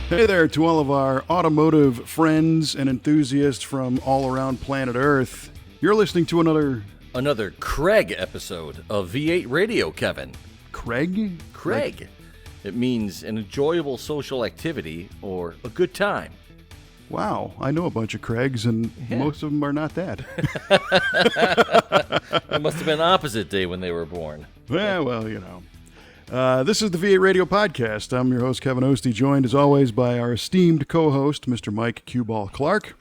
Hey there to all of our automotive friends and enthusiasts from all around planet Earth. You're listening to Another Craig episode of V8 Radio, Kevin. Craig? Craig. It means an enjoyable social activity or a good time. Wow, I know a bunch of Craigs, and most of them are not that. It must have been opposite day when they were born. Yeah, well, you know. This is the V8 Radio Podcast. I'm your host, Kevin Ostie, joined as always by our esteemed co-host, Mr. Mike Q-Ball Clark.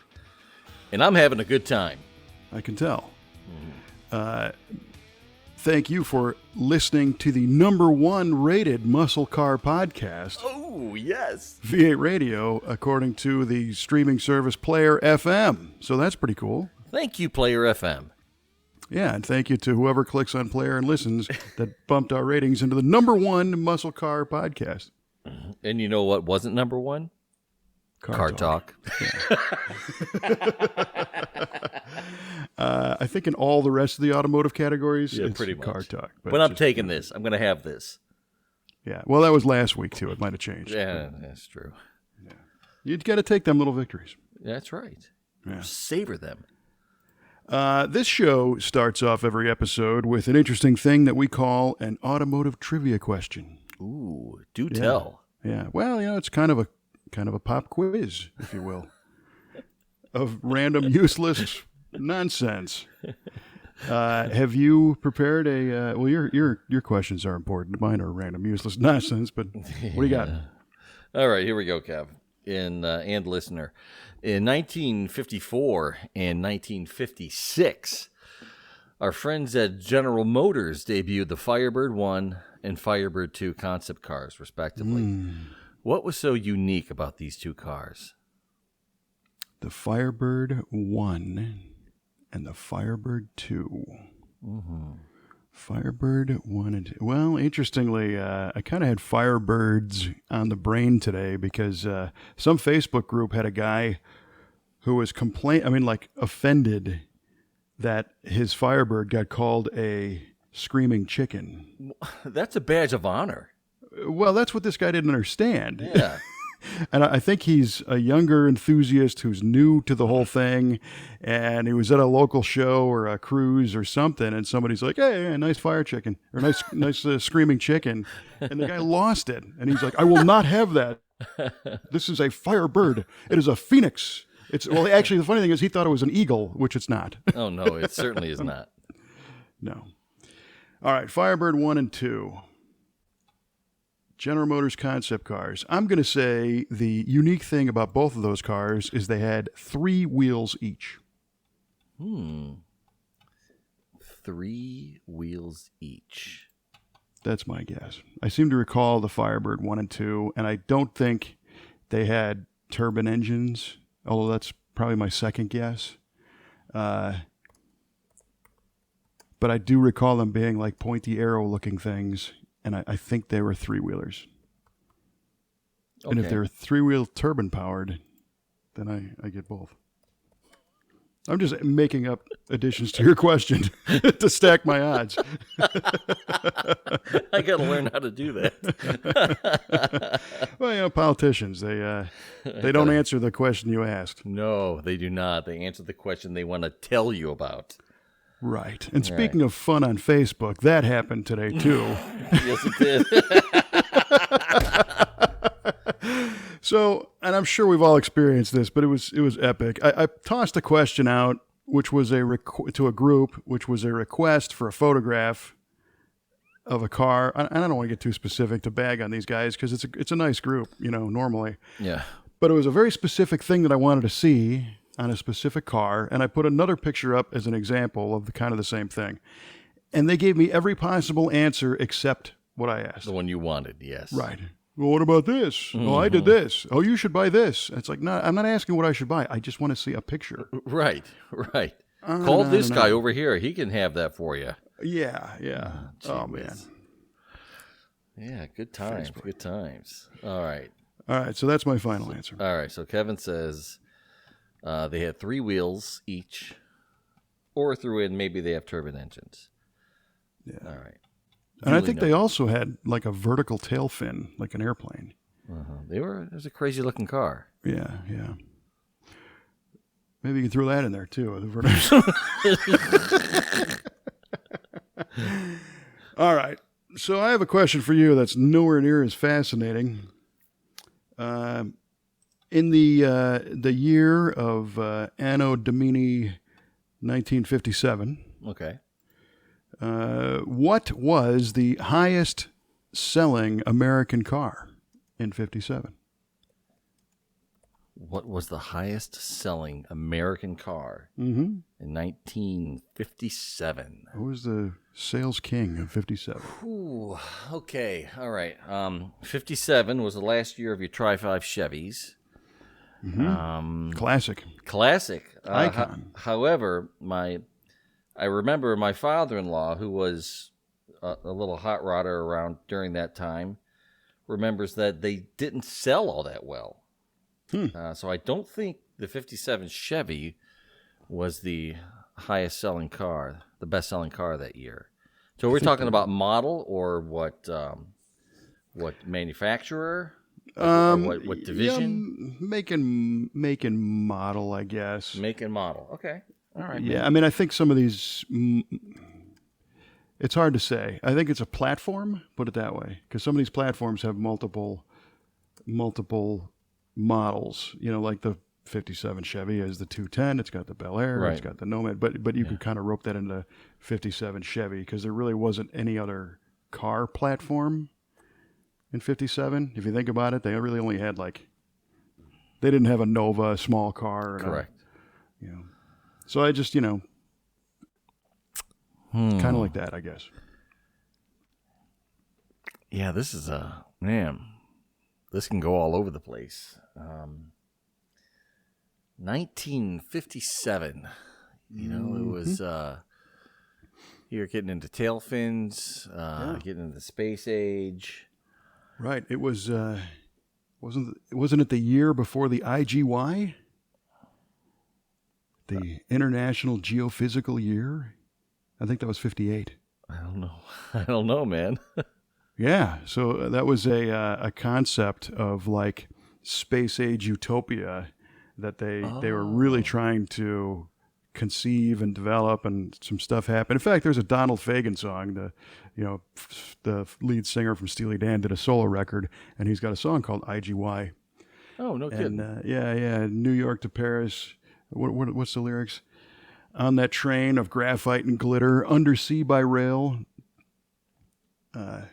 And I'm having a good time. I can tell. Thank you for listening to the #1 rated muscle car podcast. Oh, yes. V8 Radio, according to the streaming service Player FM. So that's pretty cool. Thank you, Player FM. Yeah, and thank you to whoever clicks on Player and listens that bumped our ratings into the #1 muscle car podcast. And you know what wasn't number one? Car talk. I think in all the rest of the automotive categories, it's pretty much. car talk. But I'm taking this. I'm going to have this. Yeah, well, that was last week, too. It might have changed. Yeah, that's true. Yeah. You've got to take them little victories. That's right. Yeah. Savor them. This show starts off every episode with an interesting thing that we call an automotive trivia question. Ooh, do tell. Yeah, well, you know, it's kind of a pop quiz, if you will, of random useless nonsense. Have you prepared a? Well, your questions are important. Mine are random useless nonsense. But what do you got? All right, here we go, Kev, and listener. In 1954 and 1956, our friends at General Motors debuted the Firebird 1 and Firebird 2 concept cars, respectively. What was so unique about these two cars? The Firebird 1 and the Firebird 2. Mm-hmm. Firebird 1 and 2. Well, interestingly, I kind of had Firebirds on the brain today because some Facebook group had a guy who was offended that his Firebird got called a screaming chicken. That's a badge of honor. Well, that's what this guy didn't understand. Yeah. And I think he's a younger enthusiast who's new to the whole thing, and he was at a local show or a cruise or something, and somebody's like, hey, nice fire chicken, or nice screaming chicken, and the guy lost it, and he's like, I will not have that. This is a Firebird. It is a phoenix. Actually, the funny thing is he thought it was an eagle, which it's not. Oh, no, it certainly is not. No. All right, Firebird 1 and 2. General Motors concept cars. I'm going to say the unique thing about both of those cars is they had 3 wheels each. 3 wheels each. That's my guess. I seem to recall the Firebird 1 and 2, and I don't think they had turbine engines, although that's probably my second guess. But I do recall them being like pointy arrow-looking things. And I think they were 3-wheelers. Okay. And if they're 3-wheel turbine powered, then I get both. I'm just making up additions to your question to stack my odds. I got to learn how to do that. Well, you know, politicians, they don't answer the question you asked. No, they do not. They answer the question they want to tell you about. Right. And speaking of fun on Facebook, that happened today, too. Yes, it did. So, and I'm sure we've all experienced this, but it was epic. I tossed a question out, which was to a group, which was a request for a photograph of a car. And I don't want to get too specific to bag on these guys because it's a nice group, you know, normally. Yeah. But it was a very specific thing that I wanted to see on a specific car, and I put another picture up as an example of the same thing. And they gave me every possible answer except what I asked. The one you wanted, yes. Right. Well, what about this? Mm-hmm. Oh, I did this. Oh, you should buy this. It's like, no, I'm not asking what I should buy. I just want to see a picture. Right. Call this guy over here. He can have that for you. Yeah. Oh, man. Yeah, good times. Facebook. Good times. All right, so that's my final answer. All right, so Kevin says they had 3 wheels each, or threw in maybe they have turbine engines. Yeah. All right. And I think they also had like a vertical tail fin, like an airplane. It was a crazy looking car. Yeah, yeah. Maybe you can throw that in there too. All right. So I have a question for you that's nowhere near as fascinating. In the year of Anno Domini 1957, Okay. what was the highest selling American car in 57? What was the highest selling American car Mm-hmm. in 1957? Who was the sales king of 57? Ooh, okay. All right. 57 was the last year of your Tri-5 Chevys. Classic. Classic. Icon. However, I remember my father-in-law, who was a little hot rodder around during that time, remembers that they didn't sell all that well. So I don't think the 57 Chevy was the highest selling car, the best selling car that year. So we're talking about model or what manufacturer? Or what division? Yeah, make and model, I guess. Make and model. Okay. All right. Yeah, I mean, I think some of these, it's hard to say. I think it's a platform, put it that way, because some of these platforms have multiple models. You know, like the 57 Chevy is the 210. It's got the Bel Air. Right. It's got the Nomad. But you could kind of rope that into 57 Chevy because there really wasn't any other car platform in 57. If you think about it, they really only had they didn't have a Nova, a small car. Correct. So I just, kind of like that, I guess. Yeah, this is this can go all over the place. 1957. It was you're getting into tail fins, getting into the space age. Right. It was wasn't it the year before the IGY? The International Geophysical Year? I think that was 58. I don't know, man. Yeah, so that was a concept of space age utopia that they were really trying to conceive and develop, and some stuff happened. In fact, there's a Donald Fagen song. The lead singer from Steely Dan did a solo record, and he's got a song called IGY. Oh, no kidding. And New York to Paris. What's the lyrics? On that train of graphite and glitter, undersea by rail. I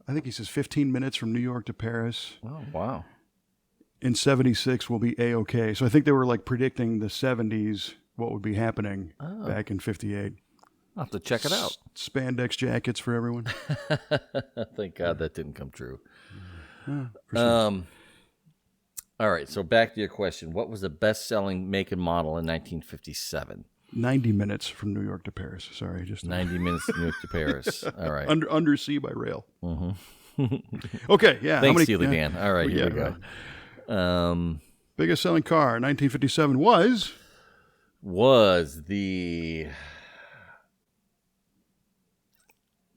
think he says 15 minutes from New York to Paris. Oh, wow. In 76 will be A-OK. So I think they were predicting the 70s, what would be happening back in 58. I'll have to check it out. Spandex jackets for everyone. Thank God that didn't come true. For sure. All right, so back to your question. What was the best-selling make and model in 1957? 90 minutes from New York to Paris. Sorry, just 90 minutes from New York to Paris. All right. Undersea by rail. Okay, yeah. Thanks, Steely Dan. All right, here we go. Right. Biggest selling car in 1957 was the...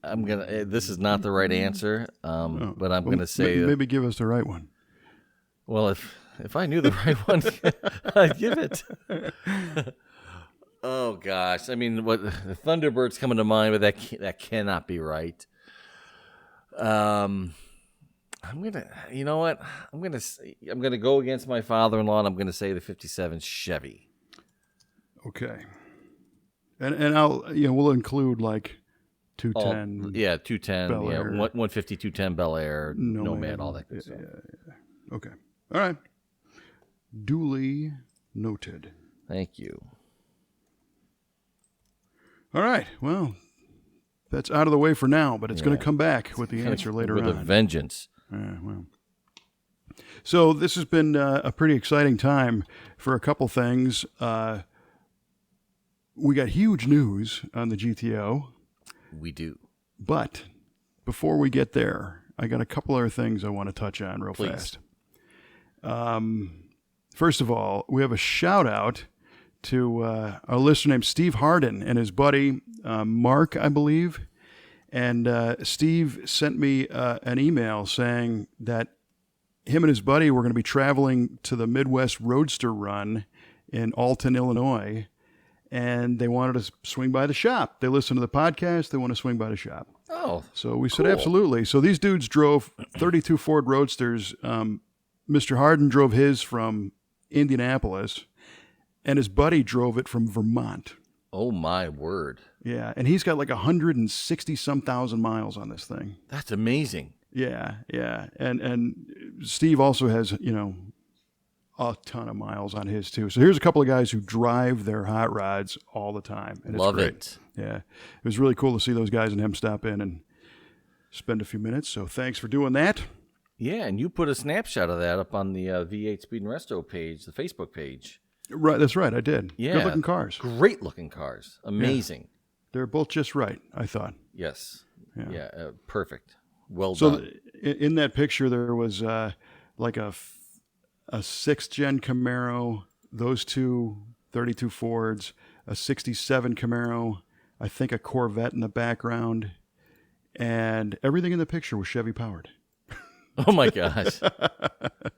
This is not the right answer, but I'm gonna say maybe give us the right one. Well, if I knew the right one, I'd give it. Oh gosh, I mean, what the Thunderbird's coming to mind, but that cannot be right. I'm gonna, you know what? I'm gonna go against my father-in-law, and I'm gonna say the '57 Chevy. Okay, and I'll we'll include 210. 210. Bel Air. 150, 210 Bel Air, Nomad, all that good stuff. Yeah. Okay. All right. Duly noted. Thank you. All right. Well, that's out of the way for now, but it's going to come back with the answer later on. With a vengeance. Well. So this has been a pretty exciting time for a couple things. We got huge news on the GTO. We do. But before we get there, I got a couple other things I want to touch on real fast. First of all, we have a shout out to a listener named Steve Harden and his buddy Mark, I believe. And Steve sent me an email saying that him and his buddy were going to be traveling to the Midwest Roadster Run in Alton, Illinois, and they wanted to swing by the shop. They listened to the podcast. They want to swing by the shop. Oh, so we said cool. absolutely. So these dudes drove 32 Ford Roadsters. Mr. Harden drove his from Indianapolis, and his buddy drove it from Vermont. Oh, my word. Yeah, and he's got like 160-some thousand miles on this thing. That's amazing. Yeah. And Steve also has, a ton of miles on his too. So here's a couple of guys who drive their hot rods all the time. And Love it's great. it. Yeah. It was really cool to see those guys and him stop in and spend a few minutes. So thanks for doing that. Yeah, and you put a snapshot of that up on the V8 Speed and Resto page, the Facebook page. Right, that's right. I did. Yeah. Good looking cars. Great looking cars. Amazing. Yeah. They're both just right, I thought. Yes. Yeah. Perfect. Well so done. In that picture, there was like a 6th gen Camaro, those two 32 Fords, a 67 Camaro, I think a Corvette in the background, and everything in the picture was Chevy powered. Oh my gosh.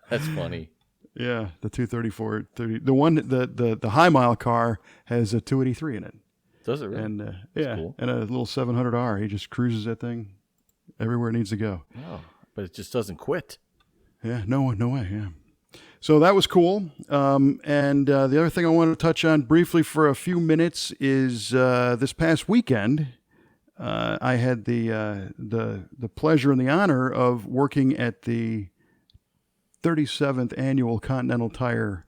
That's funny. Yeah, the 234, 30. The one, the high mile car has a 283 in it. Does it really? And That's cool. and a little 700R. He just cruises that thing everywhere it needs to go. Oh, but it just doesn't quit. Yeah, no way. Yeah. So that was cool. And the other thing I wanted to touch on briefly for a few minutes is this past weekend, I had the pleasure and the honor of working at the 37th annual Continental Tire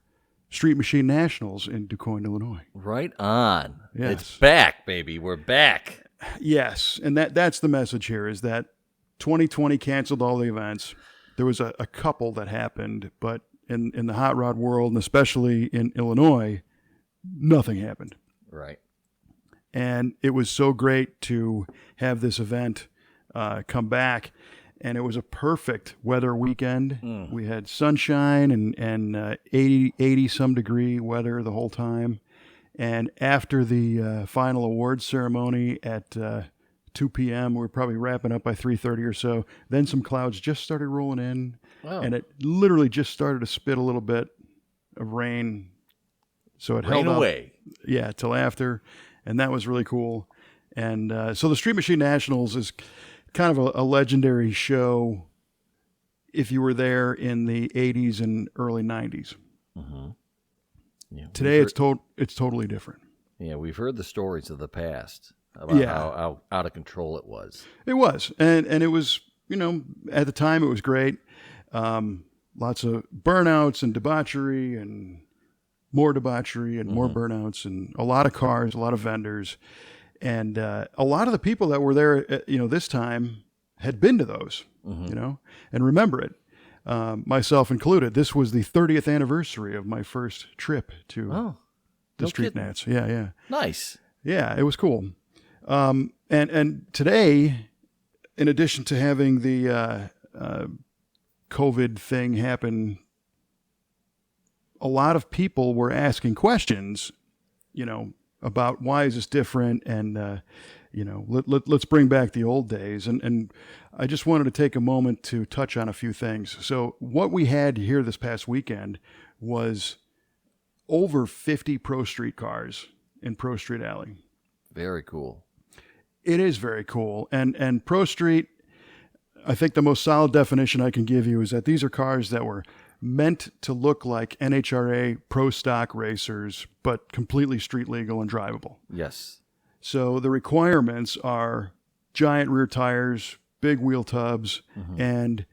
Street Machine Nationals in DuQuoin, Illinois. Right on. Yes. It's back, baby. We're back. Yes, and that's the message here is that 2020 canceled all the events. There was a couple that happened, but in the hot rod world, and especially in Illinois, nothing happened. Right. And it was so great to have this event come back. And it was a perfect weather weekend. We had sunshine and 80 some degree weather the whole time. And after the final awards ceremony at 2 p.m., we were probably wrapping up by 3:30 or so. Then some clouds just started rolling in. Wow. And it literally just started to spit a little bit of rain. So it Rain held away. up, yeah, till after. And that was really cool. And so the Street Machine Nationals is kind of a legendary show if you were there in the 80s and early 90s. Mm-hmm. Yeah, Today, it's totally different. Yeah, we've heard the stories of the past about how out of control it was. It was. And it was, at the time, it was great. Lots of burnouts and debauchery and more debauchery and more burnouts and a lot of cars, a lot of vendors. And a lot of the people that were there, this time had been to those, and remember it, myself included. This was the 30th anniversary of my first trip to the Street Nats. Yeah. Nice. Yeah, it was cool. And today, in addition to having the COVID thing happen, a lot of people were asking questions, about why is this different, and let's bring back the old days. And I just wanted to take a moment to touch on a few things. So what we had here this past weekend was over 50 Pro Street cars in Pro Street Alley. Very cool. It is very cool. And Pro Street, I think the most solid definition I can give you is that these are cars that were meant to look like NHRA pro stock racers, but completely street legal and drivable. Yes. So the requirements are giant rear tires, big wheel tubs, and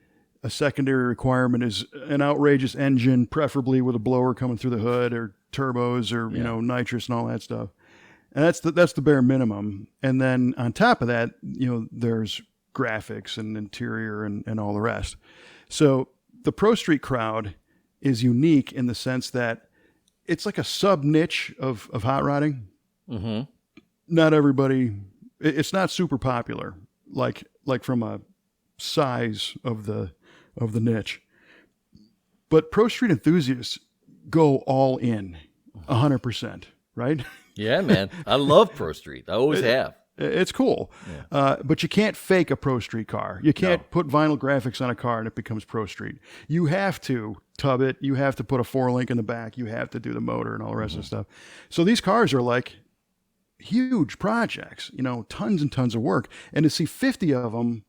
a secondary requirement is an outrageous engine, preferably with a blower coming through the hood, or turbos, or nitrous and all that stuff. And that's the bare minimum. And then on top of that, there's graphics and interior and all the rest. So the Pro Street crowd is unique in the sense that it's like a sub niche of hot rodding. Mm-hmm. Not everybody, it's not super popular, like from a size of the niche. But Pro Street enthusiasts go all in 100%, right? Yeah, man. I love Pro Street. I always have. It's cool. But you can't fake a Pro Street car. You can't put vinyl graphics on a car and it becomes Pro Street. You have to tub it. You have to put a 4-link in the back. You have to do the motor and all the rest of the stuff. So these cars are like huge projects, tons and tons of work. And to see 50 of them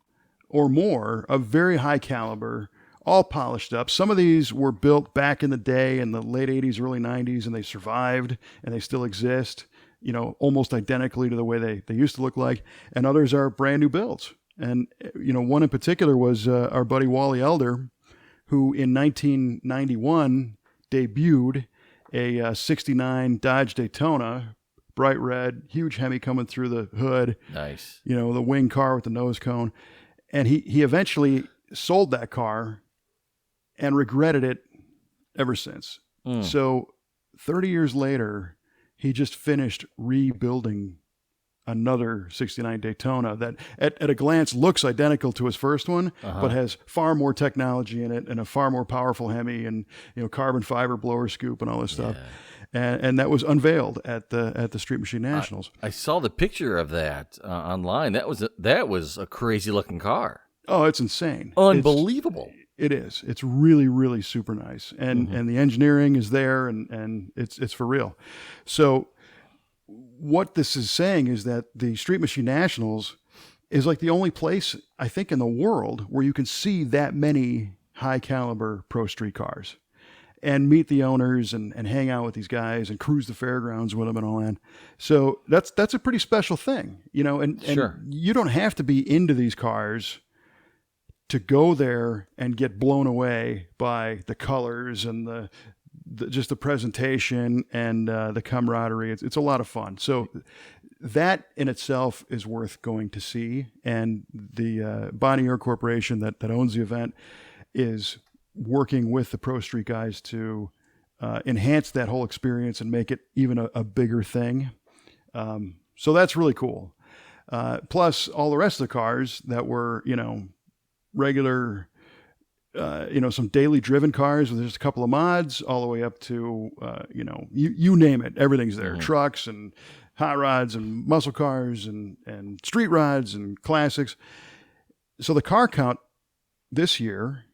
or more of very high caliber, all polished up. Some of these were built back in the day in the late 80s, early 90s, and they survived and they still exist, almost identically to the way they used to look like. And others are brand new builds. And, one in particular was our buddy Wally Elder, who in 1991 debuted a 69 Dodge Daytona, bright red, huge Hemi coming through the hood. Nice. The wing car with the nose cone. And he eventually sold that car and regretted it ever since. So 30 years later, he just finished rebuilding another 69 Daytona that at a glance looks identical to his first one, but has far more technology in it and a far more powerful Hemi and carbon fiber blower scoop and all this stuff. And that was unveiled at the Street Machine Nationals. I saw the picture of that online. That was a crazy looking car. Oh, it's insane. Unbelievable. It is. It's really, really super nice. And the engineering is there and it's for real. So what this is saying is that the Street Machine Nationals is like the only place, I think, in the world where you can see that many high caliber Pro Street cars and meet the owners and hang out with these guys and cruise the fairgrounds with them and all that. So that's a pretty special thing, and Sure. You don't have to be into these cars to go there and get blown away by the colors and just the presentation and the camaraderie. It's a lot of fun. So that in itself is worth going to see. And the Bonnier Corporation that owns the event is working with the Pro Street guys to enhance that whole experience and make it even a bigger thing. So that's really cool. Plus all the rest of the cars that were, regular, some daily driven cars with just a couple of mods all the way up to, you name it. Everything's there. Trucks and hot rods and muscle cars and street rods and classics. So the car count this year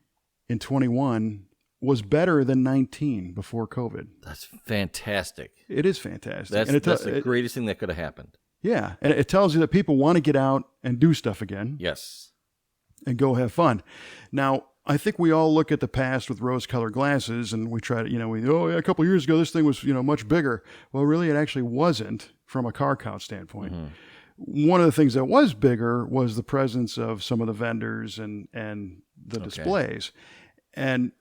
in 21 was better than 19 before COVID. That's fantastic. It is fantastic. That's the greatest thing that could have happened. Yeah. And it tells you that people want to get out and do stuff again. Yes. And go have fun. Now, I think we all look at the past with rose-colored glasses and we try to, a couple of years ago, this thing was, much bigger. Well, really, it actually wasn't from a car count standpoint. One of the things that was bigger was the presence of some of the vendors and the displays. And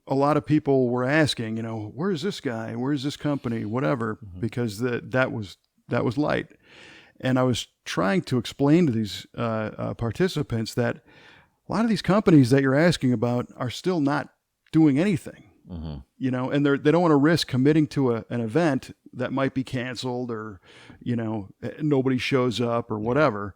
a lot of people were asking, where's this guy? Where's this company? Whatever, because that was light. And I was trying to explain to these participants that a lot of these companies that you're asking about are still not doing anything, and they don't want to risk committing to an event that might be canceled or, nobody shows up or whatever.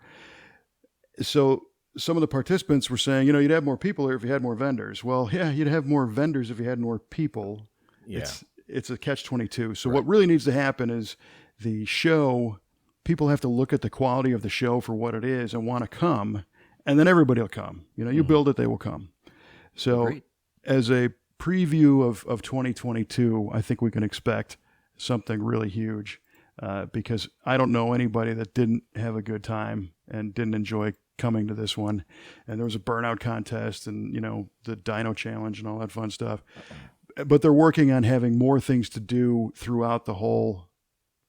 So some of the participants were saying, you'd have more people here if you had more vendors. Well, yeah, you'd have more vendors if you had more people. Yeah. It's a catch-22. So what really needs to happen is the show, people have to look at the quality of the show for what it is and want to come, and then everybody will come. You build it, they will come. So Great. As a preview of 2022, I think we can expect something really huge because I don't know anybody that didn't have a good time and didn't enjoy coming to this one. And there was a burnout contest and, the dyno challenge and all that fun stuff. But they're working on having more things to do throughout the whole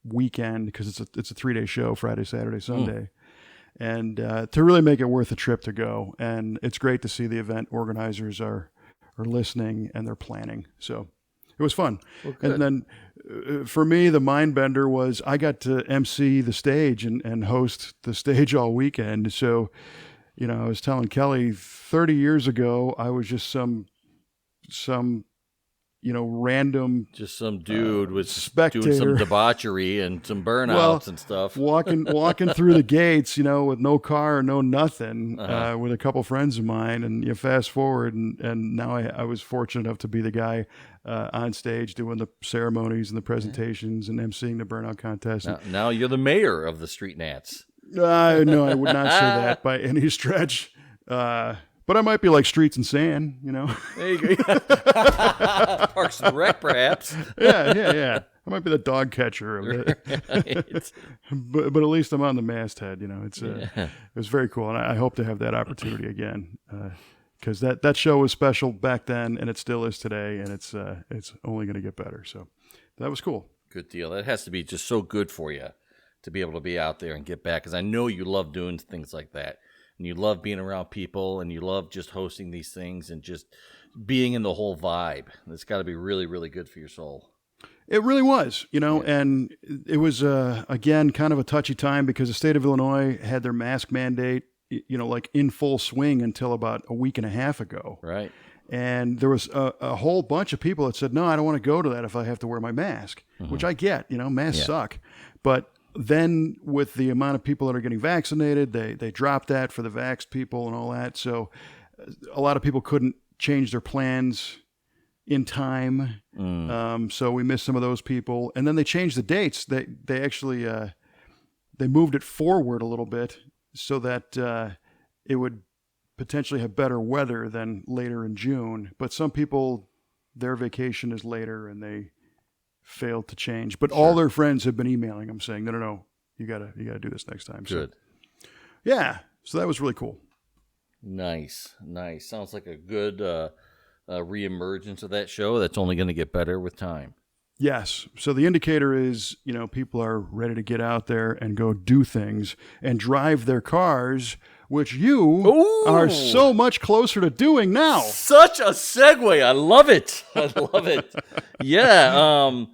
weekend because it's a 3-day show, Friday, Saturday, Sunday. And to really make it worth a trip to go. And it's great to see the event organizers are listening and they're planning. So it was fun. Well, and then for me, the mind bender was I got to MC the stage and host the stage all weekend. So, I was telling Kelly 30 years ago, I was just some random, just some dude with spectator doing some debauchery and some burnouts and stuff. walking through the gates, with no car or no nothing, with a couple friends of mine. And you fast forward, and now I was fortunate enough to be the guy on stage doing the ceremonies and the presentations and emceeing the burnout contest. Now you're the mayor of the Street Nats. No, I would not say that by any stretch. But I might be like Streets and Sand, you know. There you go. Parks and Rec, perhaps. Yeah. I might be the dog catcher of it, Right. but at least I'm on the masthead. You know, it Yeah. was very cool, and I hope to have that opportunity again because that show was special back then, and it still is today, and it's only going to get better. So that was cool. Good deal. That has to be just so good for you to be able to be out there and get back, because I know you love doing things like that. And you love being around people, and you love just hosting these things and just being in the whole vibe. It's got to be really, really good for your soul. It really was, you know, and it was, again, kind of a touchy time because the state of Illinois had their mask mandate, you know, like in full swing until about a week and a half ago. Right. And there was a whole bunch of people that said, no, I don't want to go to that if I have to wear my mask, which I get, you know, masks suck. But then with the amount of people that are getting vaccinated, they dropped that for the vaxxed people and all that. So a lot of people couldn't change their plans in time. So we missed some of those people. And then they changed the dates. They actually they moved it forward a little bit so that it would potentially have better weather than later in June. But some people, their vacation is later and they failed to change. But all their friends have been emailing them saying, no, you gotta do this next time. Good. So, yeah. So that was really cool. Nice. Sounds like a good reemergence of that show that's only going to get better with time. Yes. So the indicator is, you know, people are ready to get out there and go do things and drive their cars, which you are so much closer to doing now. Such a segue. I love it. Yeah.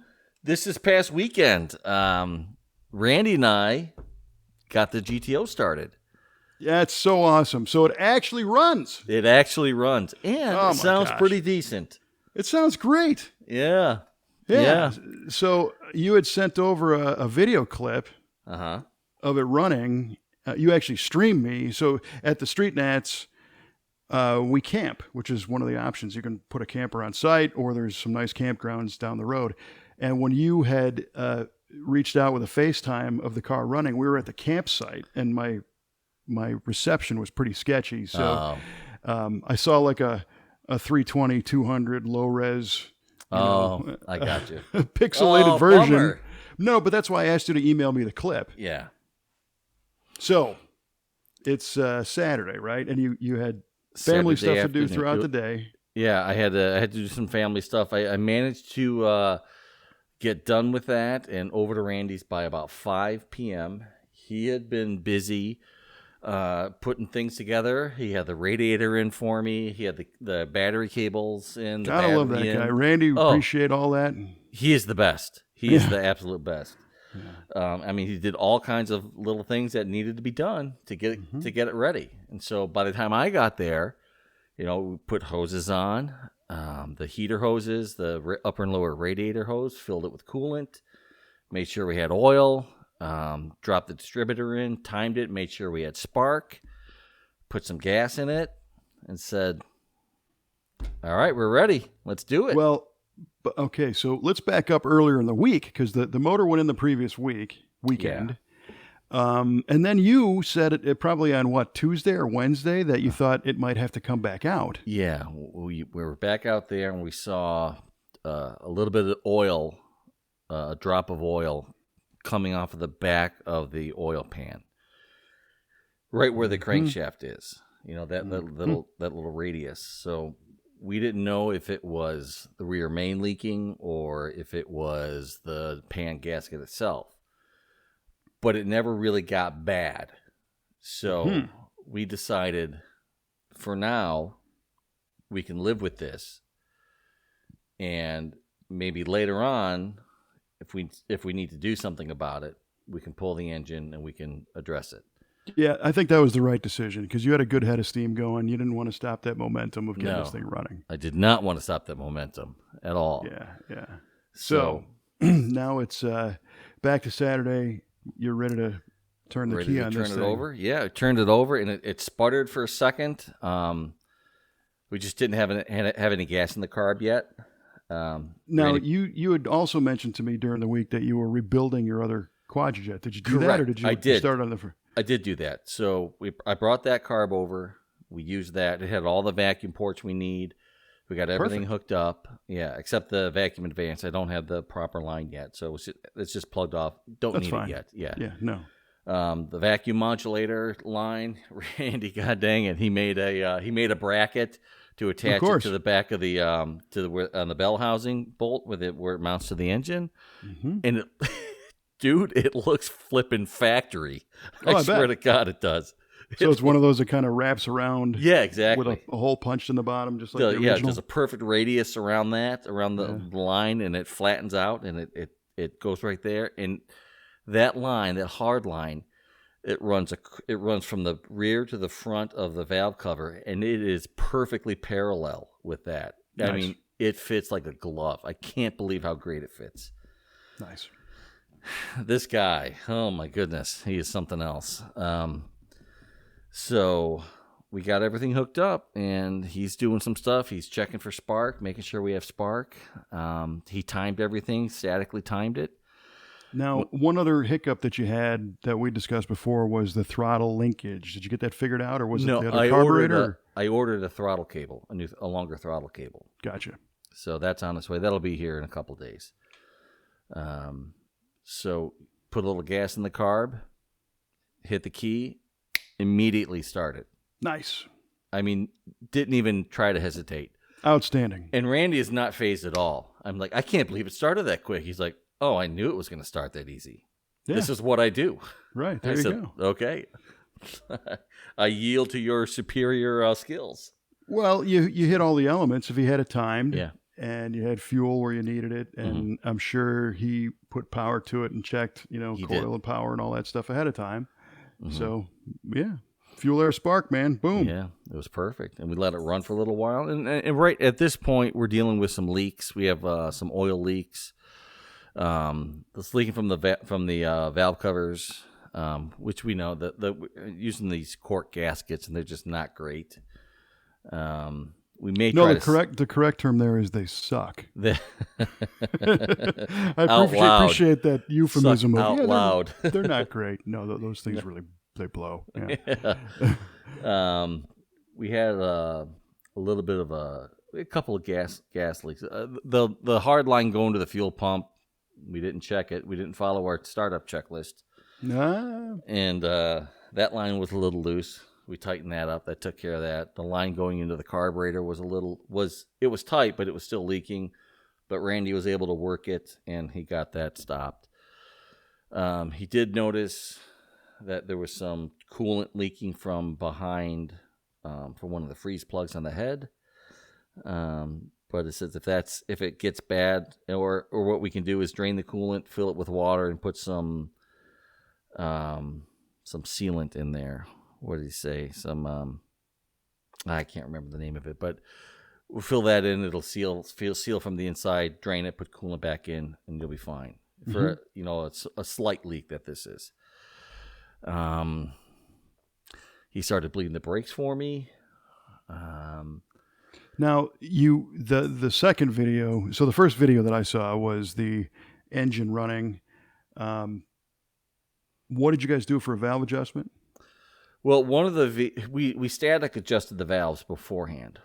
This past weekend, Randy and I got the GTO started. Yeah, it's so awesome. So it actually runs. And it sounds pretty decent. It sounds great. Yeah. So you had sent over a video clip of it running. You actually streamed me. So at the Street Nats, we camp, which is one of the options. You can put a camper on site, or there's some nice campgrounds down the road. And when you had reached out with a FaceTime of the car running, we were at the campsite, and my reception was pretty sketchy. So I saw like a 320, 200 low res. I got you. Pixelated version. Bummer. No, but that's why I asked you to email me the clip. Yeah. So it's Saturday, right? And you had family Saturday stuff to do afternoon. throughout the day. Yeah, I had to do some family stuff. I managed to get done with that and over to Randy's by about 5 p.m. He had been busy putting things together. He had the radiator in for me. He had the battery cables in. Gotta love that guy. Randy, appreciate all that. He is the best. He is the absolute best. Yeah. I mean, he did all kinds of little things that needed to be done to get it ready. And so by the time I got there, you know, we put hoses on, the heater hoses, the upper and lower radiator hose, filled it with coolant, made sure we had oil, dropped the distributor in, timed it, made sure we had spark, put some gas in it, and said, all right, we're ready. Let's do it. Well, okay, so let's back up earlier in the week, because the motor went in the previous weekend. And then you said it probably on Tuesday or Wednesday, that you thought it might have to come back out. Yeah, we were back out there and we saw a little bit of oil, a drop of oil coming off of the back of the oil pan, right where the crankshaft is. You know, that little radius. So we didn't know if it was the rear main leaking or if it was the pan gasket itself. But it never really got bad. So we decided, for now, we can live with this. And maybe later on, if we need to do something about it, we can pull the engine and we can address it. Yeah, I think that was the right decision, because you had a good head of steam going. You didn't want to stop that momentum of getting this thing running. I did not want to stop that momentum at all. Yeah. So now it's back to Saturday. You're ready to turn the key on this thing. Turn it over? Yeah, I turned it over, and it sputtered for a second. We just didn't have any gas in the carb yet. Now, you had also mentioned to me during the week that you were rebuilding your other Quadjet. Did you do that, or did you start on the? I did do that. So I brought that carb over. We used that. It had all the vacuum ports we need. We got everything Perfect. hooked up. Yeah, except the vacuum advance. I don't have the proper line yet, so it's just plugged off. Don't That's need fine. it yet. Yeah. Yeah, no. The vacuum modulator line, Randy, god dang it, he made a bracket to attach it to the back of the on the bell housing bolt where it mounts to the engine, and it, dude, it looks flippin' factory. I swear to God, it does. So it's one of those that kind of wraps around. Yeah, exactly. With a hole punched in the bottom, just like the original. Yeah, there's a perfect radius around the line, and it flattens out, and it goes right there. And that line, that hard line, it runs from the rear to the front of the valve cover, and it is perfectly parallel with that. Nice. I mean, it fits like a glove. I can't believe how great it fits. Nice. This guy, oh my goodness, he is something else. So we got everything hooked up, and he's doing some stuff. He's checking for spark, making sure we have spark. He timed everything, statically timed it. Now, one other hiccup that you had that we discussed before was the throttle linkage. Did you get that figured out, or was it the other carburetor? I ordered a throttle cable, a longer throttle cable. Gotcha. So that's on its way. That'll be here in a couple days. So put a little gas in the carb, hit the key, immediately started. Nice. I mean, didn't even try to hesitate. Outstanding. And Randy is not phased at all. I'm like, I can't believe it started that quick. He's like, oh, I knew it was going to start that easy. Yeah. This is what I do. Right. There you go. Okay. I yield to your superior skills. Well, you hit all the elements. If you had it timed, yeah, and you had fuel where you needed it, and I'm sure he put power to it and checked, coil and power and all that stuff ahead of time. So, yeah, fuel, air, spark, man, boom. Yeah, it was perfect, and we let it run for a little while. And right at this point, we're dealing with some leaks. We have some oil leaks. That's leaking from the valve covers, which we know that using these cork gaskets, and they're just not great. We may the correct term there is they suck. I appreciate that euphemism. Suck out loud. They're not great. No, those things really they blow. Yeah. We had a little bit of a couple of gas leaks. The hard line going to the fuel pump, we didn't check it. We didn't follow our startup checklist. And that line was a little loose. We tightened that up. That took care of that. The line going into the carburetor was tight, but it was still leaking. But Randy was able to work it, and he got that stopped. He did notice that there was some coolant leaking from behind, from one of the freeze plugs on the head. But it says if it gets bad, or what we can do is drain the coolant, fill it with water, and put some sealant in there. What did he say? I can't remember the name of it, but we'll fill that in. It'll seal from the inside. Drain it, put coolant back in, and you'll be fine. For it's a slight leak that this is. He started bleeding the brakes for me. Now the second video. So the first video that I saw was the engine running. What did you guys do for a valve adjustment? Well, one of we static adjusted the valves beforehand,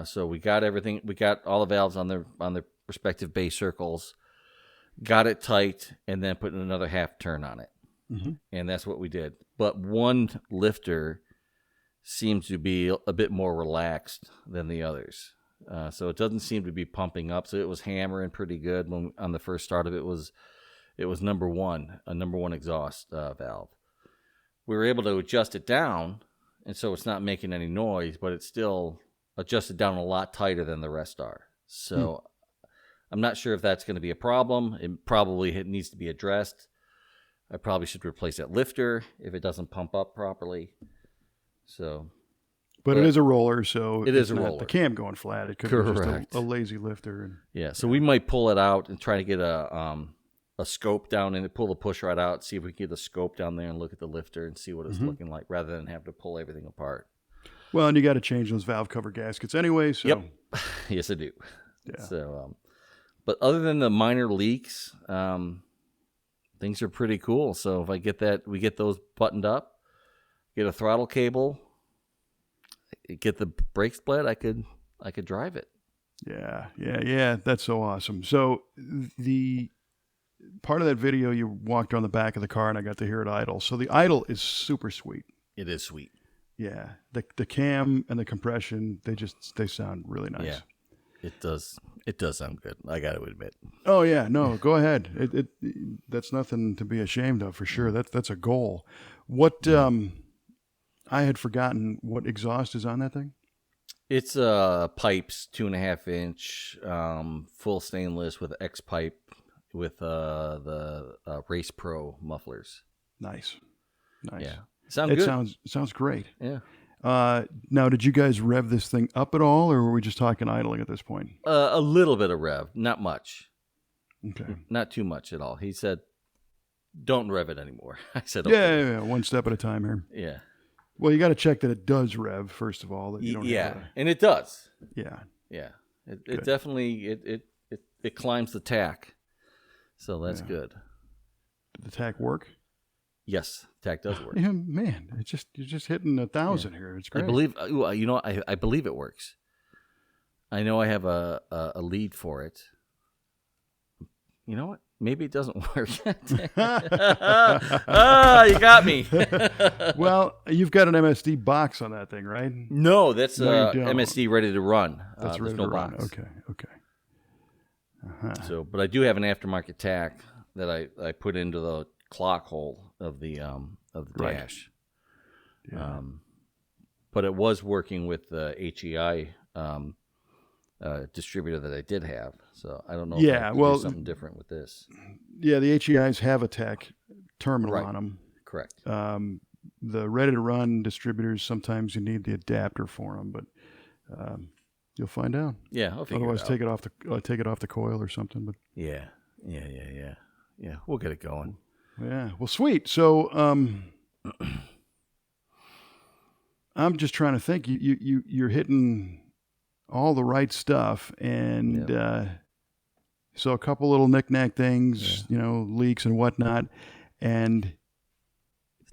so we got everything. We got all the valves on their respective base circles, got it tight, and then put another half turn on it, and that's what we did. But one lifter seems to be a bit more relaxed than the others, so it doesn't seem to be pumping up. So it was hammering pretty good on the first start of it. It was number one exhaust valve. We were able to adjust it down, and so it's not making any noise, but it's still adjusted down a lot tighter than the rest are. So I'm not sure if that's going to be a problem. It needs to be addressed. I probably should replace that lifter if it doesn't pump up properly. But it is a roller, so it is a roller. The cam going flat. It could be just a lazy lifter. So we might pull it out and try to get a scope down and pull the push rod out, see if we can get the scope down there and look at the lifter and see what it's looking like, rather than have to pull everything apart. Well, and you got to change those valve cover gaskets anyway. So. Yep. Yes, I do. Yeah. So, but other than the minor leaks, things are pretty cool. So if we get those buttoned up, get a throttle cable, get the brake split, I could drive it. Yeah. That's so awesome. So the part of that video, you walked on the back of the car, and I got to hear it idle. So the idle is super sweet. It is sweet. Yeah, the cam and the compression, they sound really nice. Yeah, it does. It does sound good. I got to admit. Oh yeah, no, go ahead. That's nothing to be ashamed of for sure. That's a goal. What I had forgotten what exhaust is on that thing. It's pipes, 2.5-inch, full stainless with X pipe with the Race Pro mufflers. Nice. Yeah, It sounds great. Yeah. Now, did you guys rev this thing up at all, or were we just talking idling at this point? A little bit of rev, not much. Okay. Not too much at all. He said, "Don't rev it anymore." I said, "Okay." Yeah, one step at a time here. Yeah. Well, you got to check that it does rev first of all. That you don't have and it does. Yeah. It definitely it climbs the tack, so that's good. Did the tack work? Yes, tack does work. Yeah, man, you're just hitting 1,000 here. It's great. I believe I believe it works. I know I have a lead for it. You know what? Maybe it doesn't work. You got me. Well, you've got an MSD box on that thing, right? No, that's No, you don't. MSD ready to run. That's ready no to run. box. Okay. Uh-huh. So, but I do have an aftermarket tack that I put into the clock hole of the Right. dash. Yeah. But it was working with the HEI distributor that I did have. So I don't know. If I can do something different with this. Yeah, the HEIs have a tech terminal on them. Correct. The ready to run distributors, sometimes you need the adapter for them, but you'll find out. Yeah, I'll figure Otherwise, it out. take it off the coil or something. But Yeah. We'll get it going. yeah, well, sweet. So I'm just trying to think. You're hitting all the right stuff, and so a couple little knick-knack things, leaks and whatnot, and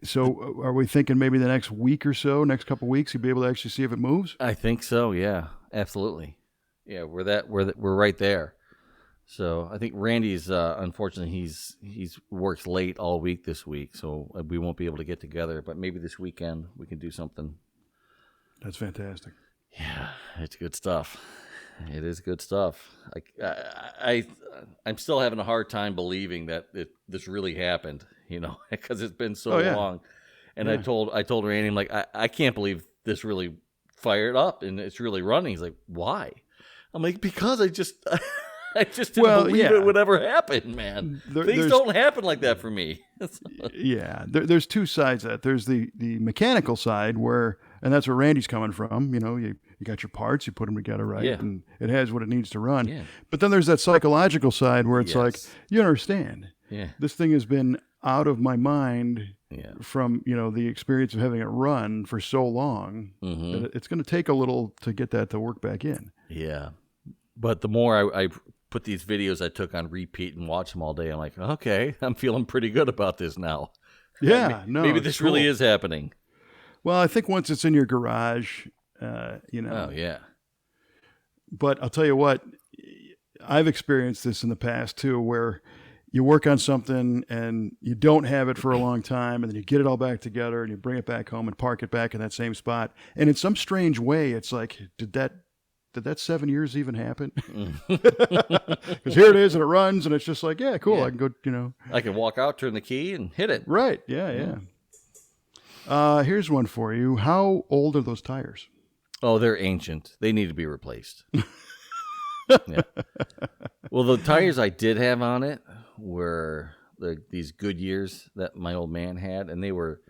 so are we thinking maybe the next week or so, next couple weeks, you'll be able to actually see if it moves? I think so. Yeah, absolutely. Yeah, we're right there. So I think Randy's unfortunately he's works late all week this week, so we won't be able to get together. But maybe this weekend we can do something. That's fantastic. Yeah, it's good stuff. It is good stuff. I'm still having a hard time believing that this really happened. Because it's been so long. And I told Randy, I'm like, I can't believe this really fired up and it's really running. He's like, why? I'm like, because I just didn't believe it would ever happen, man. Things don't happen like that for me. There's two sides to that. There's the mechanical side and that's where Randy's coming from. You got your parts, you put them together right, and it has what it needs to run. Yeah. But then there's that psychological side where it's like, you understand, this thing has been out of my mind from the experience of having it run for so long that it's going to take a little to get that to work back in. Yeah. But the more I put these videos I took on repeat and watch them all day, I'm like, okay, I'm feeling pretty good about this now. Yeah, maybe this really is happening. Well, I think once it's in your garage, Oh, yeah. But I'll tell you what, I've experienced this in the past too, where you work on something and you don't have it for a long time, and then you get it all back together and you bring it back home and park it back in that same spot. And in some strange way, it's like, did that 7 years even happen? Because here it is and it runs and it's just like, yeah, cool. I can go, I can walk out, turn the key and hit it. Right. Yeah. Here's one for you. How old are those tires? Oh, they're ancient. They need to be replaced. Yeah. Well, the tires I did have on it were these Goodyears that my old man had, and they were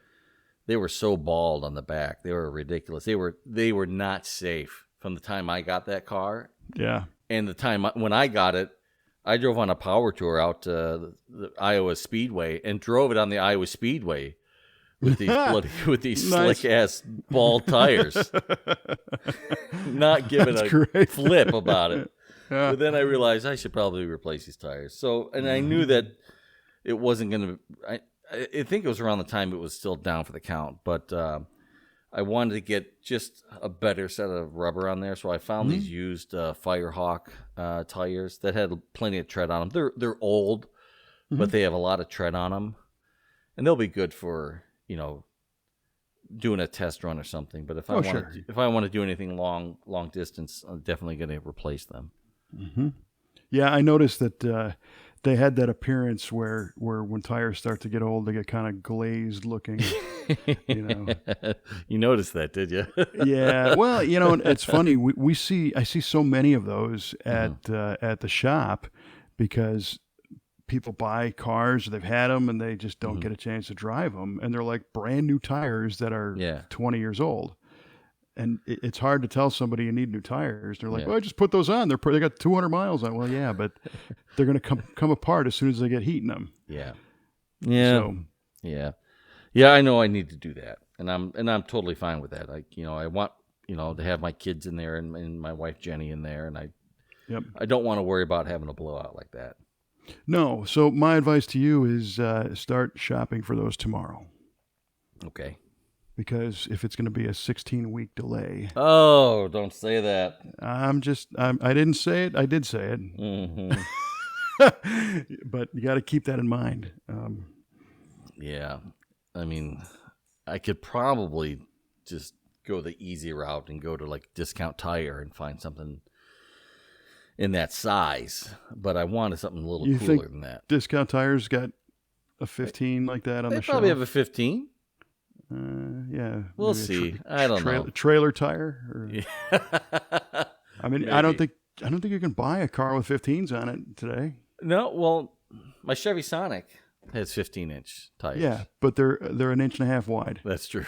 so bald on the back. They were ridiculous. They were not safe from the time I got that car. Yeah. And the time when I got it, I drove on a power tour out to the Iowa Speedway and drove it on the Iowa Speedway with these nice. Slick ass bald tires. Not giving a flip about it. Yeah. But then I realized I should probably replace these tires. So, and I knew that it wasn't going to. I think it was around the time it was still down for the count, but I wanted to get just a better set of rubber on there, so I found these used Firehawk tires that had plenty of tread on them. They're old, but they have a lot of tread on them, and they'll be good for doing a test run or something. But if I want to do anything long distance, I'm definitely going to replace them. Mm-hmm. Yeah, I noticed that they had that appearance where when tires start to get old, they get kind of glazed looking. You noticed that, did you? Yeah. Well, it's funny. I see so many of those at the shop because people buy cars, they've had them, and they just don't get a chance to drive them, and they're like brand new tires that are 20 years old. And it's hard to tell somebody you need new tires. They're like, well, I just put those on. They got 200 miles on. Well, yeah, but they're going to come apart as soon as they get heat in them. Yeah. Yeah. Yeah, I know I need to do that. And I'm totally fine with that. I want, to have my kids in there and my wife Jenny in there, and I don't want to worry about having a blowout like that. No. So my advice to you is start shopping for those tomorrow. Okay. Because if it's going to be a 16-week delay. Oh, don't say that. I didn't say it. I did say it. Mm-hmm. But you got to keep that in mind. Yeah. I mean, I could probably just go the easy route and go to like Discount Tire and find something in that size. But I wanted something a little cooler than that. Discount Tire's got a 15 like that on the shelf? They probably have a 15. Yeah. We'll see. I don't know. Trailer tire? Yeah. I mean, Maybe. I don't think you can buy a car with 15s on it today. No, well, my Chevy Sonic has 15-inch tires. Yeah, but they're an inch and a half wide. That's true.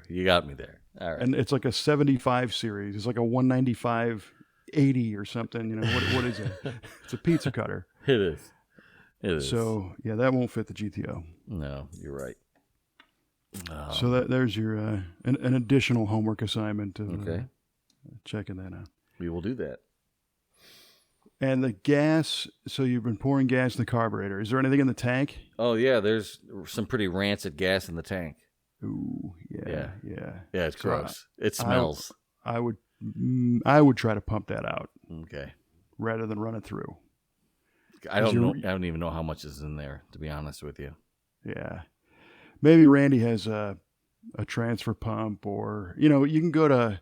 You got me there. All right. And it's like a 75 series. It's like a 195/80 or something. What is it? It's a pizza cutter. It is. So, yeah, that won't fit the GTO. No, you're right. So there's your an additional homework assignment of checking that out. We will do that. And the gas, so you've been pouring gas in the carburetor. Is there anything in the tank? Oh, yeah, there's some pretty rancid gas in the tank. Ooh, yeah. Yeah, it's gross. It smells. I would try to pump that out. Okay. Rather than run it through. I don't even know how much is in there, to be honest with you. Yeah. Maybe Randy has a transfer pump, or you can go to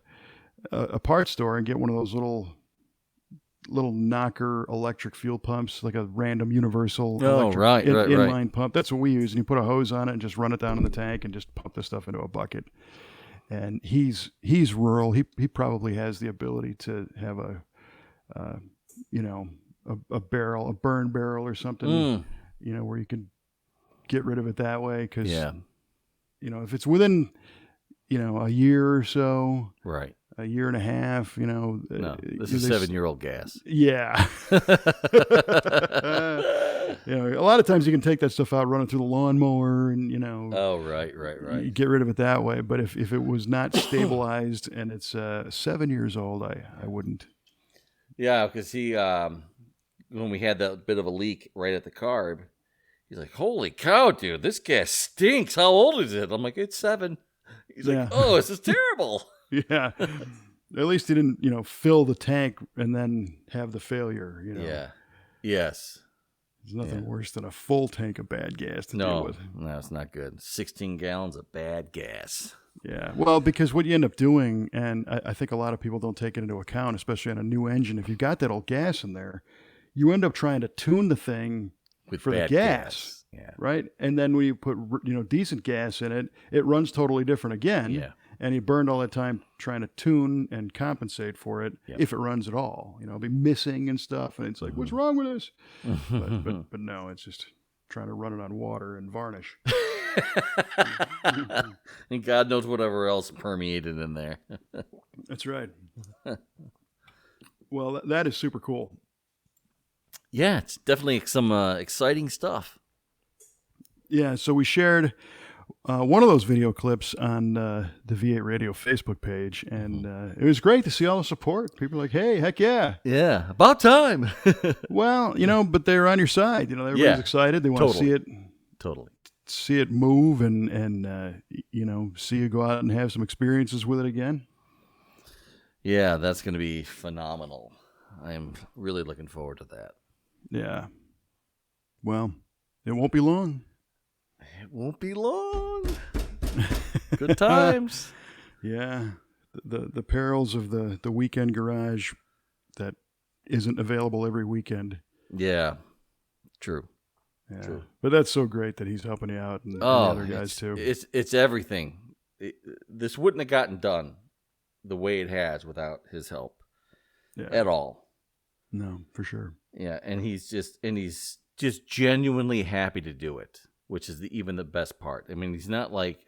a parts store and get one of those little knocker electric fuel pumps, like a random universal inline pump. That's what we use, and you put a hose on it and just run it down in the tank and just pump the stuff into a bucket. And he's rural. He probably has the ability to have a barrel, a burn barrel or something, where you can get rid of it that way. Because, if it's within, a year or so, right, a year and a half, no, this is 7-year-old gas. Yeah. A lot of times you can take that stuff out, run it through the lawnmower, and Oh, right. You get rid of it that way. But if it was not stabilized and it's 7 years old, I wouldn't. Yeah, because he when we had that bit of a leak right at the carb, he's like, "Holy cow, dude, this gas stinks. How old is it?" I'm like, "It's 7." He's like, "Oh, this is terrible." Yeah. At least he didn't, fill the tank and then have the failure, Yeah. Yes. There's nothing worse than a full tank of bad gas to deal with. No, it's not good. 16 gallons of bad gas. Yeah. Well, because what you end up doing, and I think a lot of people don't take it into account, especially on a new engine, if you've got that old gas in there, you end up trying to tune the thing for the gas. Yeah. Right? And then when you put, decent gas in it, it runs totally different again. Yeah. And he burned all that time trying to tune and compensate for it, if it runs at all. It'll be missing and stuff. And it's like, what's wrong with this? But no, it's just trying to run it on water and varnish. And God knows whatever else permeated in there. That's right. Well, that is super cool. Yeah, it's definitely some exciting stuff. Yeah, so we shared one of those video clips on the V8 Radio Facebook page, and it was great to see all the support. People are like, hey, heck yeah. Yeah, about time. Well, but they're on your side. Everybody's excited. They want to see it. Totally. see it move and see you go out and have some experiences with it again. Yeah, that's going to be phenomenal. I am really looking forward to that. Yeah. Well, it won't be long. It won't be long. Good times. Yeah. The perils of the weekend garage that isn't available every weekend. Yeah. True. Yeah. True. But that's so great that he's helping you out and the other guys too. It's everything. This wouldn't have gotten done the way it has without his help at all. No, for sure. Yeah, and he's just genuinely happy to do it, which is even the best part. I mean, it's not like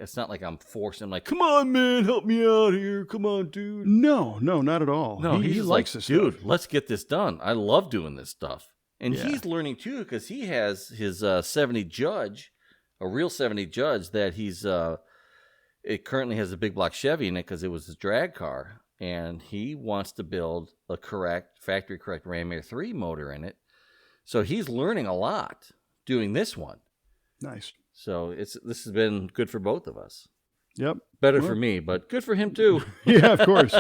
I'm forcing him, like, come on, man, help me out here. Come on, dude. No, not at all. No, he likes this dude, stuff. let's get this done. I love doing this stuff. And Yeah. he's learning too, because he has his 70 Judge, a real 70 Judge that it currently has a big block Chevy in it because it was his drag car. And he wants to build a factory correct Ram Air 3 motor in it. So he's learning a lot doing this one. Nice. So this has been good for both of us. Yep. Better for me, but good for him too. Yeah, of course.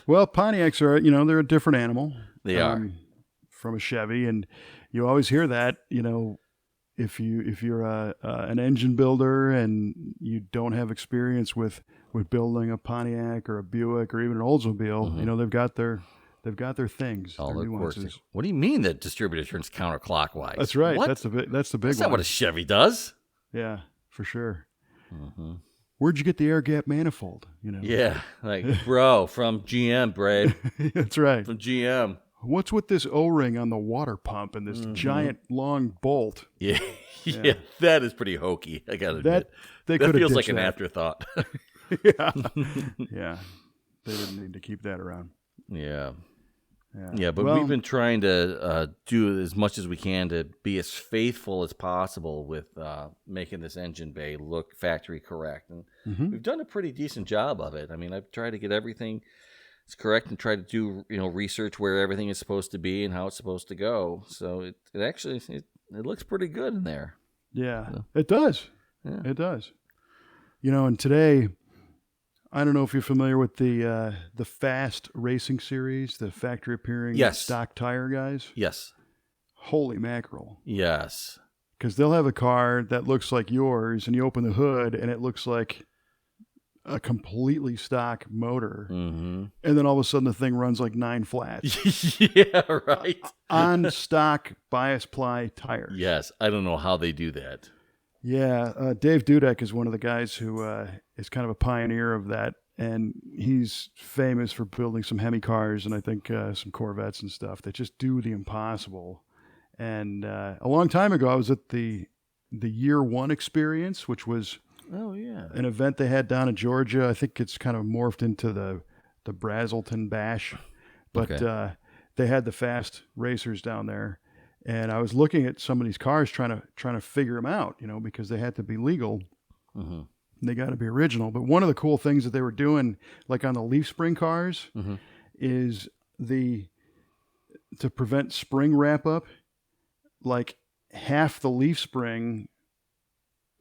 Well, Pontiacs are, they're a different animal. They are. From a Chevy, and you always hear that, if you're an engine builder and you don't have experience with building a Pontiac or a Buick or even an Oldsmobile, they've got their things. All their of course. nuances. What do you mean the distributor turns counterclockwise? That's right. What? That's the big That's one. not what a Chevy does. Yeah, for sure. Mm-hmm. Where'd you get the air gap manifold? Yeah, like, bro, from GM, Brad. That's right. From GM. What's with this O-ring on the water pump and this giant long bolt? Yeah. Yeah, that is pretty hokey. I gotta admit, that feels like an afterthought. Yeah, yeah. They didn't need to keep that around. Yeah. But we've been trying to do as much as we can to be as faithful as possible with making this engine bay look factory correct, and we've done a pretty decent job of it. I mean, I've tried to get everything correct and try to do research where everything is supposed to be and how it's supposed to go. So it actually looks pretty good in there. Yeah, so. It does. Yeah. It does. And today, I don't know if you're familiar with the Fast Racing Series, the factory appearing stock tire guys. Yes. Holy mackerel. Yes. Because they'll have a car that looks like yours, and you open the hood, and it looks like a completely stock motor. Mm-hmm. And then all of a sudden, the thing runs like 9 flats. Yeah, right. On stock bias ply tires. Yes. I don't know how they do that. Yeah, Dave Dudek is one of the guys who is kind of a pioneer of that, and he's famous for building some Hemi cars and I think some Corvettes and stuff that just do the impossible. And a long time ago, I was at the Year One Experience, which was an event they had down in Georgia. I think it's kind of morphed into the Brazelton Bash, but they had the fast racers down there. And I was looking at some of these cars, trying to figure them out, because they had to be legal. Mm-hmm. They got to be original. But one of the cool things that they were doing, like on the leaf spring cars, is to prevent spring wrap up, like half the leaf spring,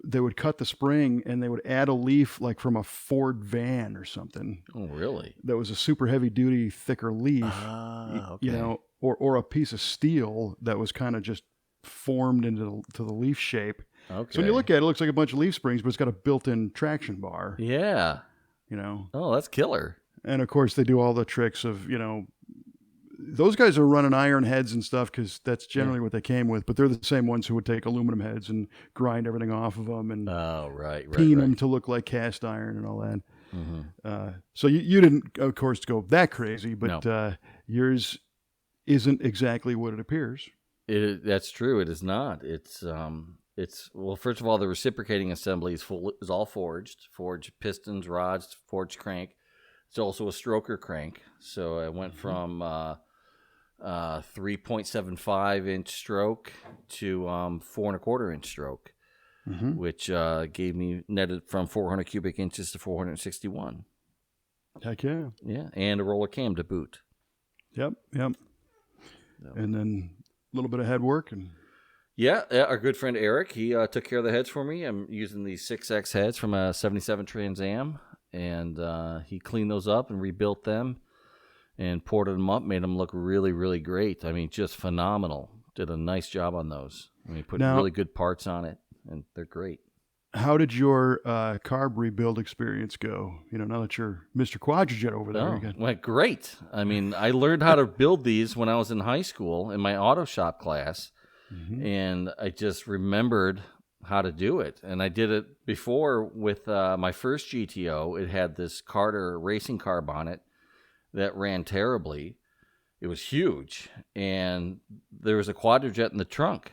they would cut the spring and they would add a leaf like from a Ford van or something. Oh, really? That was a super heavy duty, thicker leaf, okay. Or a piece of steel that was kind of just formed into the leaf shape. Okay. So when you look at it, it looks like a bunch of leaf springs, but it's got a built-in traction bar. Yeah. Oh, that's killer. And of course, they do all the tricks of, those guys are running iron heads and stuff because that's generally what they came with. But they're the same ones who would take aluminum heads and grind everything off of them and peen them to look like cast iron and all that. Mm-hmm. So you didn't, of course, go that crazy, but yours isn't exactly what it appears. That's true. It is not. It's well, first of all, the reciprocating assembly is all forged pistons, rods, forged crank. It's also a stroker crank. So I went from 3.75 inch stroke to 4.25 inch stroke, which gave me netted from 400 cubic inches to 461. Heck yeah. Yeah, and a roller cam to boot. Yep. And then a little bit of head work and Yeah, our good friend Eric, he took care of the heads for me. I'm using these 6X heads from a 77 Trans Am, and he cleaned those up and rebuilt them and ported them up, made them look really, really great. I mean, just phenomenal. Did a nice job on those. I mean, put Now, really good parts on it, and they're great. how did your carb rebuild experience go? Now that you're Mr. Quadrajet over there, Oh, you got went great. I mean, I learned how to build these when I was in high school in my auto shop class, and I just remembered how to do it. And I did it before with my first GTO. It had this Carter racing carb on it that ran terribly. It was huge, and there was a Quadrajet in the trunk.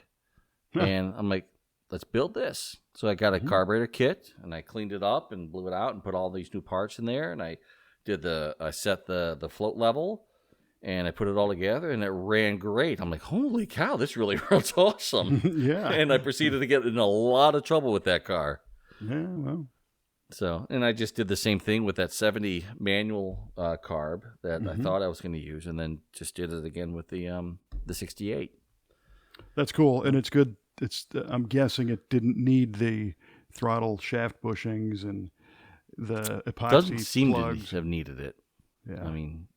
And I'm like, let's build this. So I got a carburetor kit, and I cleaned it up and blew it out and put all these new parts in there. And I set the float level, and I put it all together, and it ran great. I'm like, holy cow, this really runs awesome. yeah, And I proceeded to get in a lot of trouble with that car. yeah. Well, So, and I just did the same thing with that 70 manual carb that I thought I was going to use, and then just did it again with the 68. that's cool, and it's good. I'm guessing it didn't need the throttle shaft bushings and the epoxy Doesn't seem plugs. to have needed it. Yeah, I mean,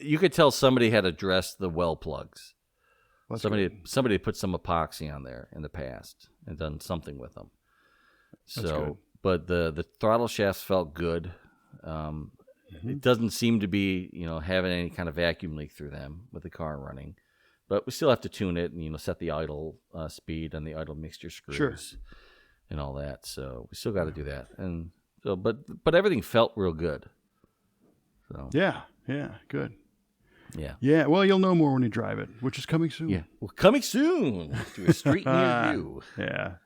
you could tell somebody had addressed the well plugs. that's Somebody good. had put some epoxy on there in the past and done something with them. That's So, good. but the throttle shafts felt good. It doesn't seem to be having any kind of vacuum leak through them with the car running. But we still have to tune it and set the idle speed and the idle mixture screws Sure. and all that. So we still got to do that. And so, but everything felt real good. So Yeah, good. yeah. Yeah, well, you'll know more when you drive it, which is coming soon. Yeah. Well, coming soon to a street near you. Yeah.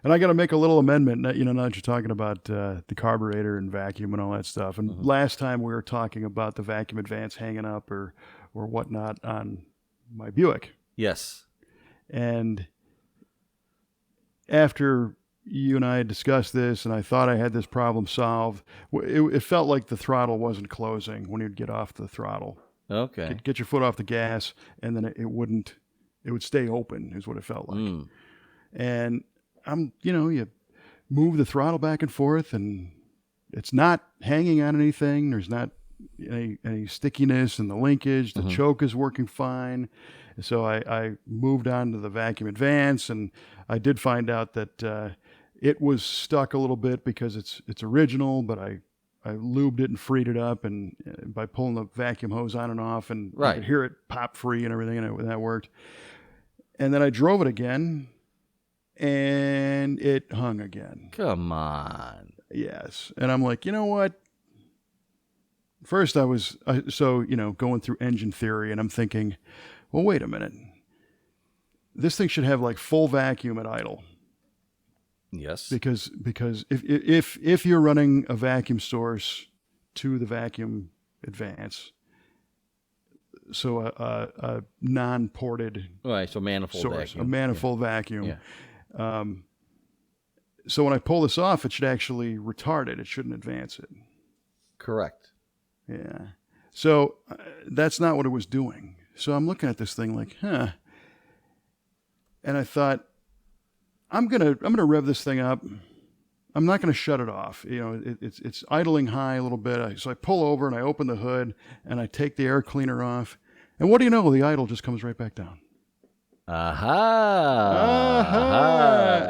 And I got to make a little amendment. Now that you're talking about the carburetor and vacuum and all that stuff. And last time we were talking about the vacuum advance hanging up or whatnot on my Buick. Yes. And after you and I discussed this, and I thought I had this problem solved, it felt like the throttle wasn't closing when you'd get off the throttle. Okay. Get your foot off the gas, and then it would stay open, is what it felt like. And you move the throttle back and forth, and it's not hanging on anything. There's not any stickiness in the linkage. The choke is working fine. So I moved on to the vacuum advance, and I did find out that it was stuck a little bit because it's original, but I lubed it and freed it up, and by pulling the vacuum hose on and off, and Right. you could hear it pop free and everything, and that worked. And then I drove it again, and it hung again. Come on. Yes. And I'm like, you know what? First I was going through engine theory, and I'm thinking, well, wait a minute. This thing should have like full vacuum at idle, Yes. because if you're running a vacuum source to the vacuum advance, so a non-ported All right. So manifold source, vacuum. a manifold vacuum. Yeah. So when I pull this off, it should actually retard it. It shouldn't advance it. Correct. Yeah. So that's not what it was doing. So I'm looking at this thing like, huh. And I thought, I'm gonna rev this thing up. I'm not gonna shut it off. It's idling high a little bit. So I pull over and I open the hood and I take the air cleaner off. And what do you know? The idle just comes right back down. Aha.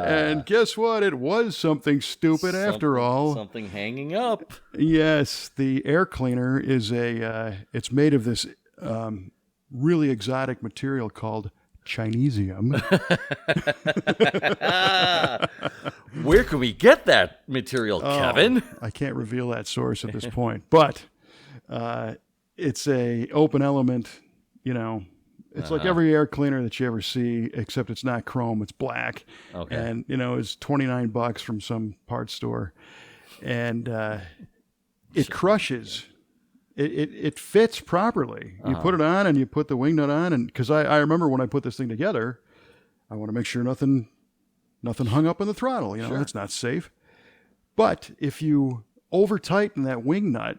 And guess what? It was something stupid after all. Something hanging up. Yes, the air cleaner is it's made of this really exotic material called Chinesium. Where can we get that material, Kevin? I can't reveal that source at this point, but it's a open element, It's like every air cleaner that you ever see, except it's not chrome, it's black. Okay. And, it's $29 from some parts store. And it crushes. It fits properly. You put it on and you put the wing nut on. And because I remember when I put this thing together, I want to make sure nothing hung up in the throttle. Sure. That's not safe. But if you over tighten that wing nut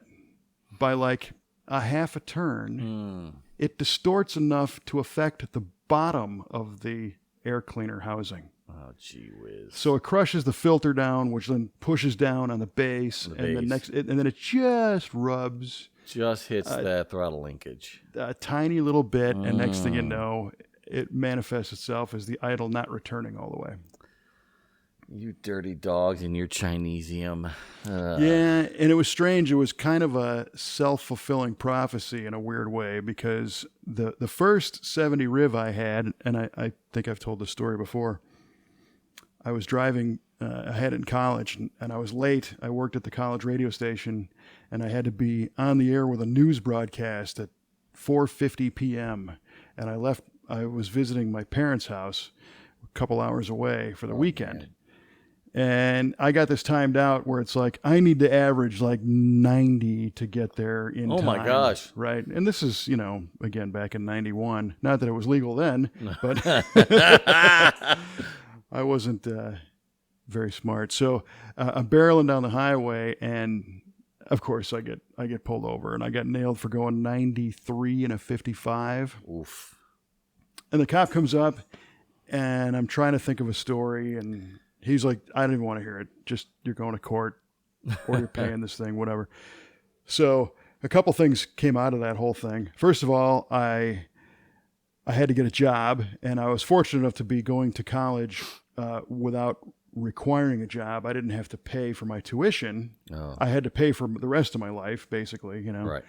by like a half a turn, it distorts enough to affect the bottom of the air cleaner housing. Oh, gee whiz. So it crushes the filter down, which then pushes down on the base, and then it just rubs. Just hits that throttle linkage. A tiny little bit, and next thing you know, it manifests itself as the idle not returning all the way. You dirty dogs in your Chinesium. Yeah, and it was strange. It was kind of a self-fulfilling prophecy in a weird way, because the first 70 Riv I had, and I think I've told this story before, I was driving, I had it in college, and I was late. I worked at the college radio station, and I had to be on the air with a news broadcast at 4:50 p.m., and I was visiting my parents' house a couple hours away for the weekend. Man. And I got this timed out where it's like, I need to average like 90 to get there in time. Oh, my gosh. Right. And this is, again, back in 91. Not that it was legal then, but I wasn't very smart. So I'm barreling down the highway, and of course I get pulled over, and I got nailed for going 93 in a 55. Oof. And the cop comes up, and I'm trying to think of a story, and he's like, I don't even want to hear it. Just, you're going to court, or you're paying this thing, whatever. So a couple things came out of that whole thing. First of all, I had to get a job, and I was fortunate enough to be going to college without requiring a job. I didn't have to pay for my tuition. Oh. I had to pay for the rest of my life, basically, Right.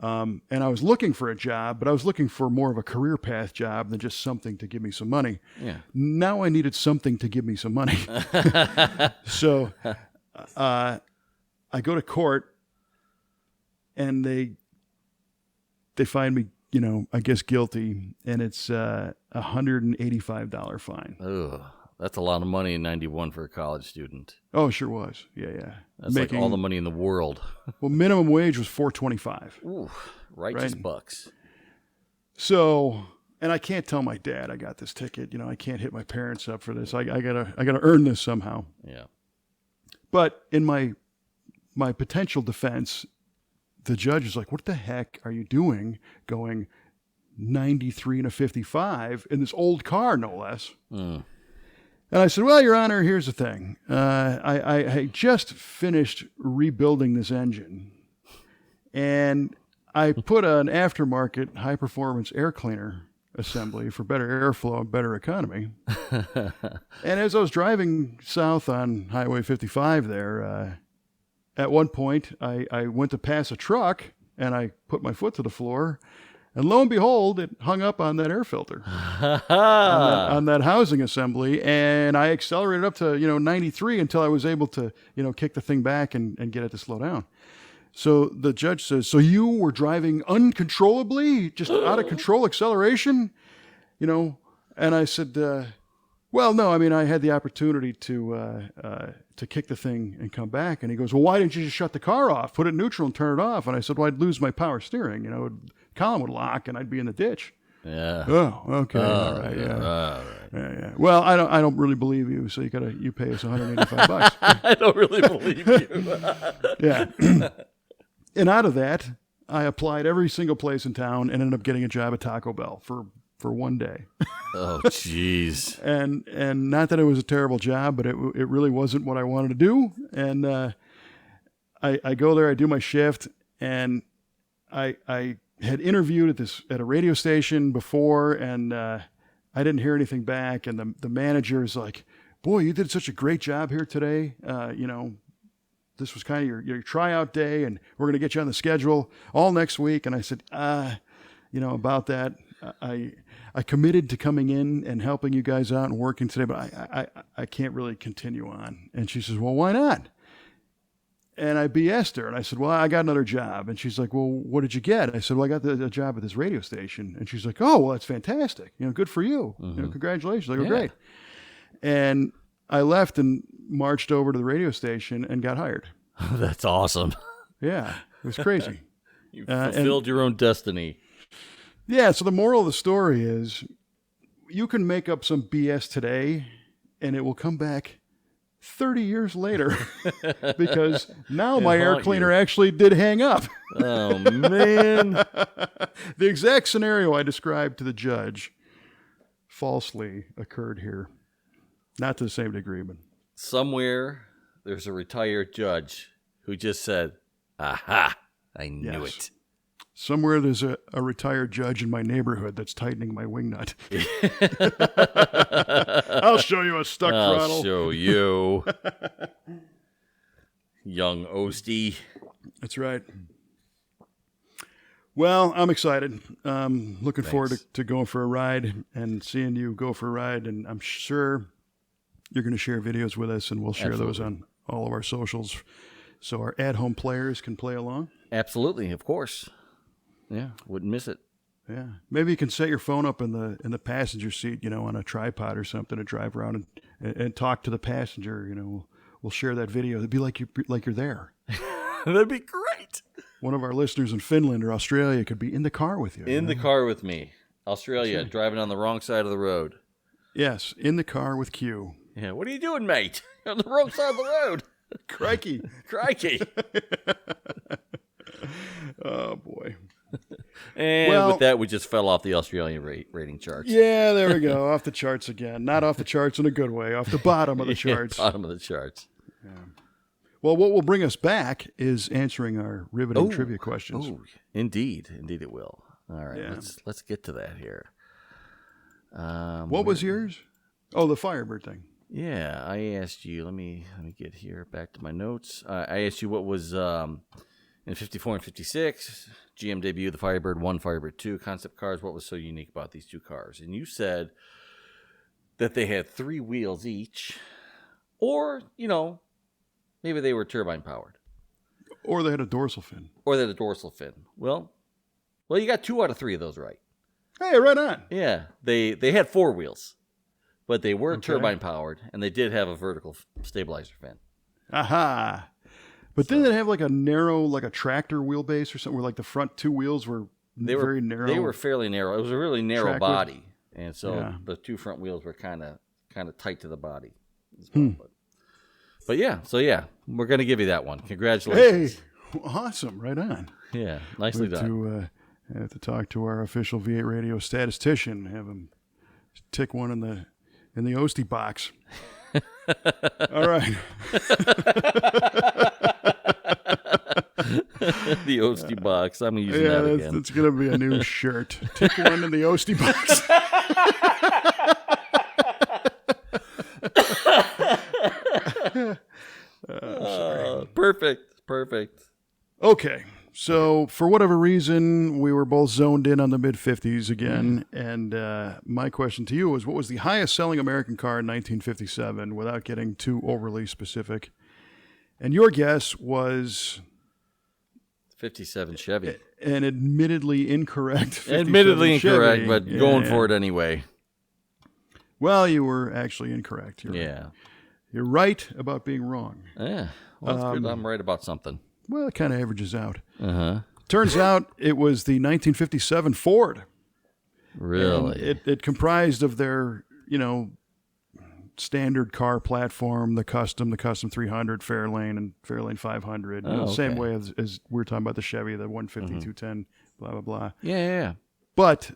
And I was looking for a job, but I was looking for more of a career path job than just something to give me some money. Yeah. Now I needed something to give me some money. So I go to court, and they find me, I guess guilty, and it's a $185 fine. Ugh. That's a lot of money in 91 for a college student. Oh, it sure was. Yeah. That's like all the money in the world. Well, minimum wage was $4.25. Ooh, righteous right? bucks. So, and I can't tell my dad I got this ticket. I can't hit my parents up for this. I gotta earn this somehow. Yeah. But in my potential defense, the judge is like, "What the heck are you doing going 93 and a 55 in this old car, no less?" Mm. And I said, "Well, Your Honor, here's the thing. I just finished rebuilding this engine, and I put an aftermarket high-performance air cleaner assembly for better airflow and better economy. And as I was driving south on Highway 55 there, at one point, I went to pass a truck, and I put my foot to the floor, and lo and behold, it hung up on that air filter, on that housing assembly, and I accelerated up to 93 until I was able to kick the thing back and get it to slow down. So the judge says, "So you were driving uncontrollably, just out of control acceleration, And I said, "Well, no. I mean, I had the opportunity to kick the thing and come back." And he goes, "Well, why didn't you just shut the car off, put it in neutral, and turn it off?" And I said, "Well, I'd lose my power steering. Column would lock, and I'd be in the ditch." Yeah. Oh, okay. All right. Yeah. All right. Yeah. Well, I don't really believe you, so you pay us $185. I don't really believe you. Yeah. And out of that, I applied every single place in town and ended up getting a job at Taco Bell for one day. Oh, jeez. And not that it was a terrible job, but it really wasn't what I wanted to do. And I go there, I do my shift, and I had interviewed at a radio station before, and I didn't hear anything back. And the manager is like, "Boy, you did such a great job here today. This was kind of your tryout day, and we're going to get you on the schedule all next week." And I said, about that, I committed to coming in and helping you guys out and working today, but I can't really continue on. And she says, "Well, why not?" And I BS'd her, and I said, "Well, I got another job." And she's like, "Well, what did you get?" I said, "Well, I got a job at this radio station." And she's like, "Oh, well, that's fantastic. Good for you. Mm-hmm. Congratulations." I go, "Great." And I left and marched over to the radio station and got hired. That's awesome. Yeah, it was crazy. You fulfilled your own destiny. Yeah, so the moral of the story is you can make up some BS today, and it will come back 30 years later because now my air cleaner actually did hang up. Oh, man. The exact scenario I described to the judge falsely occurred here. Not to the same degree, but Somewhere there's a retired judge who just said, "Aha! I knew Yes. it." somewhere there's a retired judge in my neighborhood that's tightening my wing nut. I'll show you a stuck I'll throttle. show you, young Ostie. That's right. Well, I'm excited. Looking forward to going for a ride and seeing you go for a ride. And I'm sure you're going to share videos with us, and we'll share those on all of our socials so our at-home players can play along. Absolutely, of course. Yeah, wouldn't miss it. Yeah, maybe you can set your phone up in the passenger seat, on a tripod or something, to drive around and talk to the passenger. We'll share that video. It'd be like you're there. That'd be great. One of our listeners in Finland or Australia could be in the car with you. In the car with me, Australia, driving on the wrong side of the road. Yes, in the car with Q. Yeah, what are you doing, mate? You're on the wrong side of the road. Crikey. Crikey. Oh, boy. And with that, we just fell off the Australian rating charts. Yeah, there we go. Off the charts again. Not off the charts in a good way. Off the bottom of the charts. Bottom of the charts. Yeah. Well, what will bring us back is answering our riveting trivia questions. Oh, indeed. Indeed it will. All right, Yeah. let's get to that here. What was yours? Oh, the Firebird thing. Yeah, I asked you. Let me get here back to my notes. I asked you what was in 54 and 56. GM debuted the Firebird 1, Firebird 2 concept cars. What was so unique about these two cars? And you said that they had 3 wheels each, or maybe they were turbine powered, Or they had a dorsal fin. or they had a dorsal fin. Well, you got 2 out of 3 of those right. Hey, right on. Yeah, they had 4 wheels, but they were turbine powered, and they did have a vertical stabilizer fin. Aha. But didn't it have like a narrow, like a tractor wheelbase or something, where like the front 2 wheels were very narrow? They were fairly narrow. It was a really narrow track body, and so the 2 front wheels were kind of tight to the body. As well. But yeah, we're gonna give you that one. Congratulations! Hey, awesome! Right on. Yeah, nicely done. Have to talk to our official V8 radio statistician. Have him tick one in the Ostie box. All right. The Ostie box. I'm using that again. That's going to be a new shirt. Tick one in the Ostie box. Perfect. Okay. So, for whatever reason, we were both zoned in on the mid-50s again. And my question to you was, what was the highest-selling American car in 1957, without getting too overly specific? And your guess was... 57 Chevy. An admittedly incorrect 57 Admittedly incorrect, Chevy. but going for it anyway. Well, you were actually incorrect. Yeah. You're right about being wrong. Yeah. Well, that's good. I'm right about something. Well, it kind of averages out. Uh-huh. Turns out it was the 1957 Ford. Really? And it comprised of their, standard car platform, the custom 300, Fairlane, and Fairlane 500. Same way as we were talking about the Chevy, the 150, 210, blah, blah, blah. Yeah. But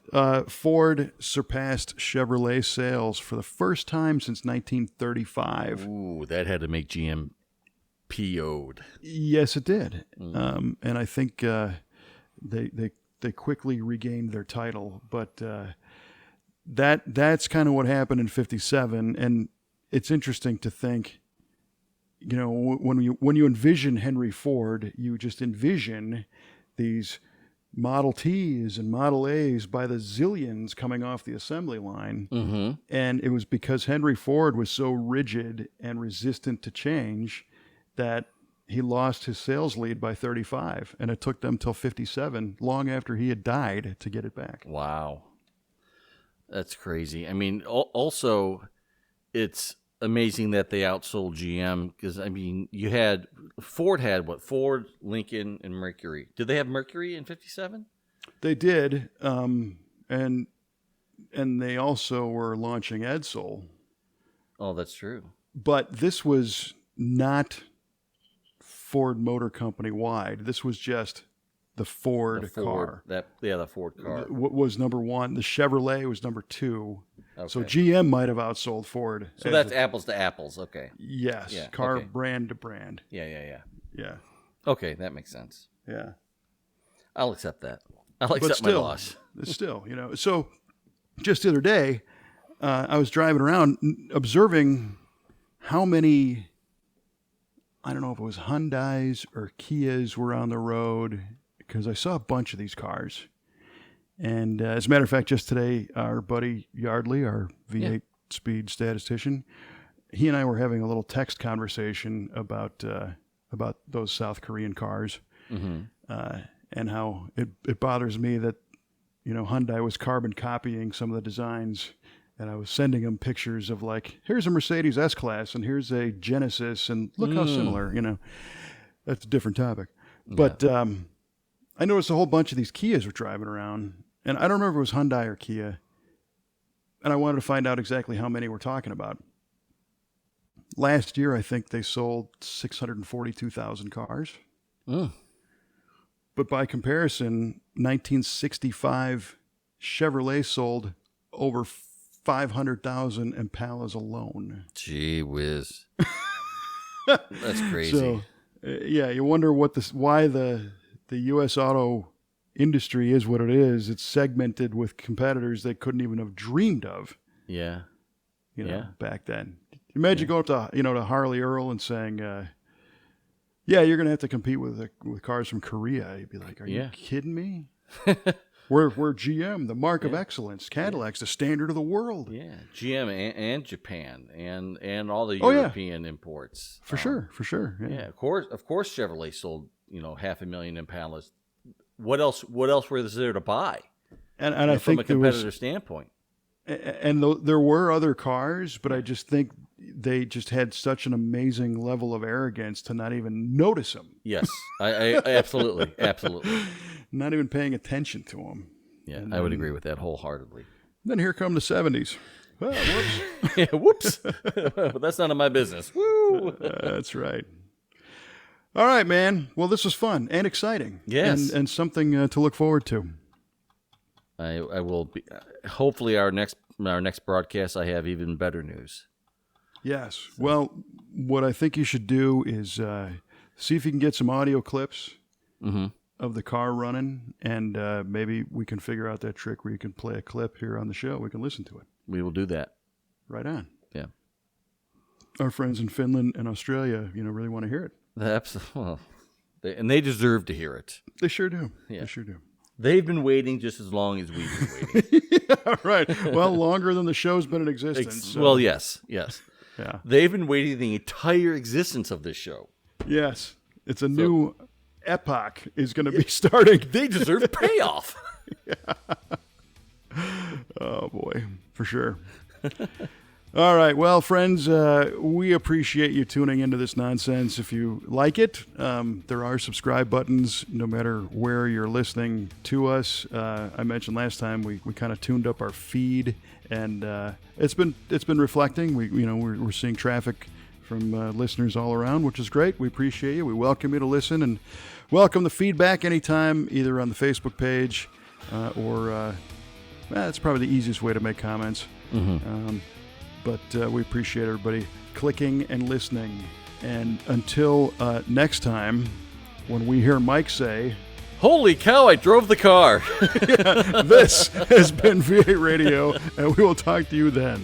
Ford surpassed Chevrolet sales for the first time since 1935. Ooh, that had to make GM PO'd. Yes, it did. And I think they quickly regained their title. But that's kind of what happened in 57. And it's interesting to think, when you envision Henry Ford, you just envision these Model Ts and Model As by the zillions coming off the assembly line. Mm-hmm. And it was because Henry Ford was so rigid and resistant to change that he lost his sales lead by 35. And it took them till 57, long after he had died, to get it back. Wow. That's crazy. I mean, also, it's amazing that they outsold GM because, Ford had what? Ford, Lincoln, and Mercury. Did they have Mercury in 57? They did. And they also were launching Edsel. Oh, that's true. But this was not Ford Motor Company wide. This was just the Ford, The Ford car. the Ford car. Was number one. The Chevrolet was number two. So Okay. GM might have outsold Ford. So that's apples to apples. Okay. Yes, Yeah, car okay. brand to brand. Yeah. Yeah, Okay, that makes sense. yeah. I'll accept that. I'll But accept my still, loss. still, So just the other day, I was driving around observing how many, I don't know if it was Hyundais or Kias were on the road, because I saw a bunch of these cars. And as a matter of fact, just today, our buddy Yardley, our V8 speed statistician, he and I were having a little text conversation about those South Korean cars, and how it bothers me that Hyundai was carbon copying some of the designs, and I was sending him pictures of, like, here's a Mercedes S-Class and here's a Genesis, and look how similar. That's a different topic. But I noticed a whole bunch of these Kias were driving around. And I don't remember if it was Hyundai or Kia. And I wanted to find out exactly how many we're talking about. Last year, I think they sold 642,000 cars. But by comparison, 1965 Chevrolet sold over 500,000 Impalas alone. Gee whiz. That's crazy. So, you wonder why the U.S. auto industry is what it is. It's segmented with competitors they couldn't even have dreamed of. Yeah. Back then. Imagine going up to to Harley Earl and saying, you're going to have to compete with cars from Korea. You'd be like, are you kidding me? we're GM, the mark of excellence. Cadillac's the standard of the world. Yeah, GM and Japan and all the European imports. For sure. Yeah, of course Chevrolet sold 500,000 Impalas. What else was there to buy? And I think from a competitor standpoint. And there were other cars, but I just think they just had such an amazing level of arrogance to not even notice them. Yes, I absolutely. Not even paying attention to them. Yeah, I would agree with that wholeheartedly. Then here come the 70s. Oh, whoops. Yeah, whoops. That's none of my business. Woo! That's right. All right, man. Well, this was fun and exciting. Yes. And something to look forward to. I will be. Hopefully, our next broadcast, I have even better news. Yes. Well, what I think you should do is see if you can get some audio clips of the car running, and maybe we can figure out that trick where you can play a clip here on the show. We can listen to it. We will do that. Right on. Yeah. Our friends in Finland and Australia, really want to hear it. Absolutely. And they deserve to hear it. They sure do. Yeah. They sure do. They've been waiting just as long as we've been waiting. Yeah, right. Well, longer than the show's been in existence. So. Well, yes. Yeah. They've been waiting the entire existence of this show. Yes. It's a new epoch is going to be starting. They deserve payoff. Oh, boy. For sure. All right. Well, friends, we appreciate you tuning into this nonsense. If you like it, there are subscribe buttons no matter where you're listening to us. I mentioned last time we kind of tuned up our feed, and it's been reflecting. We're seeing traffic from listeners all around, which is great. We appreciate you. We welcome you to listen, and welcome the feedback anytime, either on the Facebook page or that's probably the easiest way to make comments. But we appreciate everybody clicking and listening. And until next time, when we hear Mike say, "Holy cow, I drove the car." This has been V8 Radio, and we will talk to you then.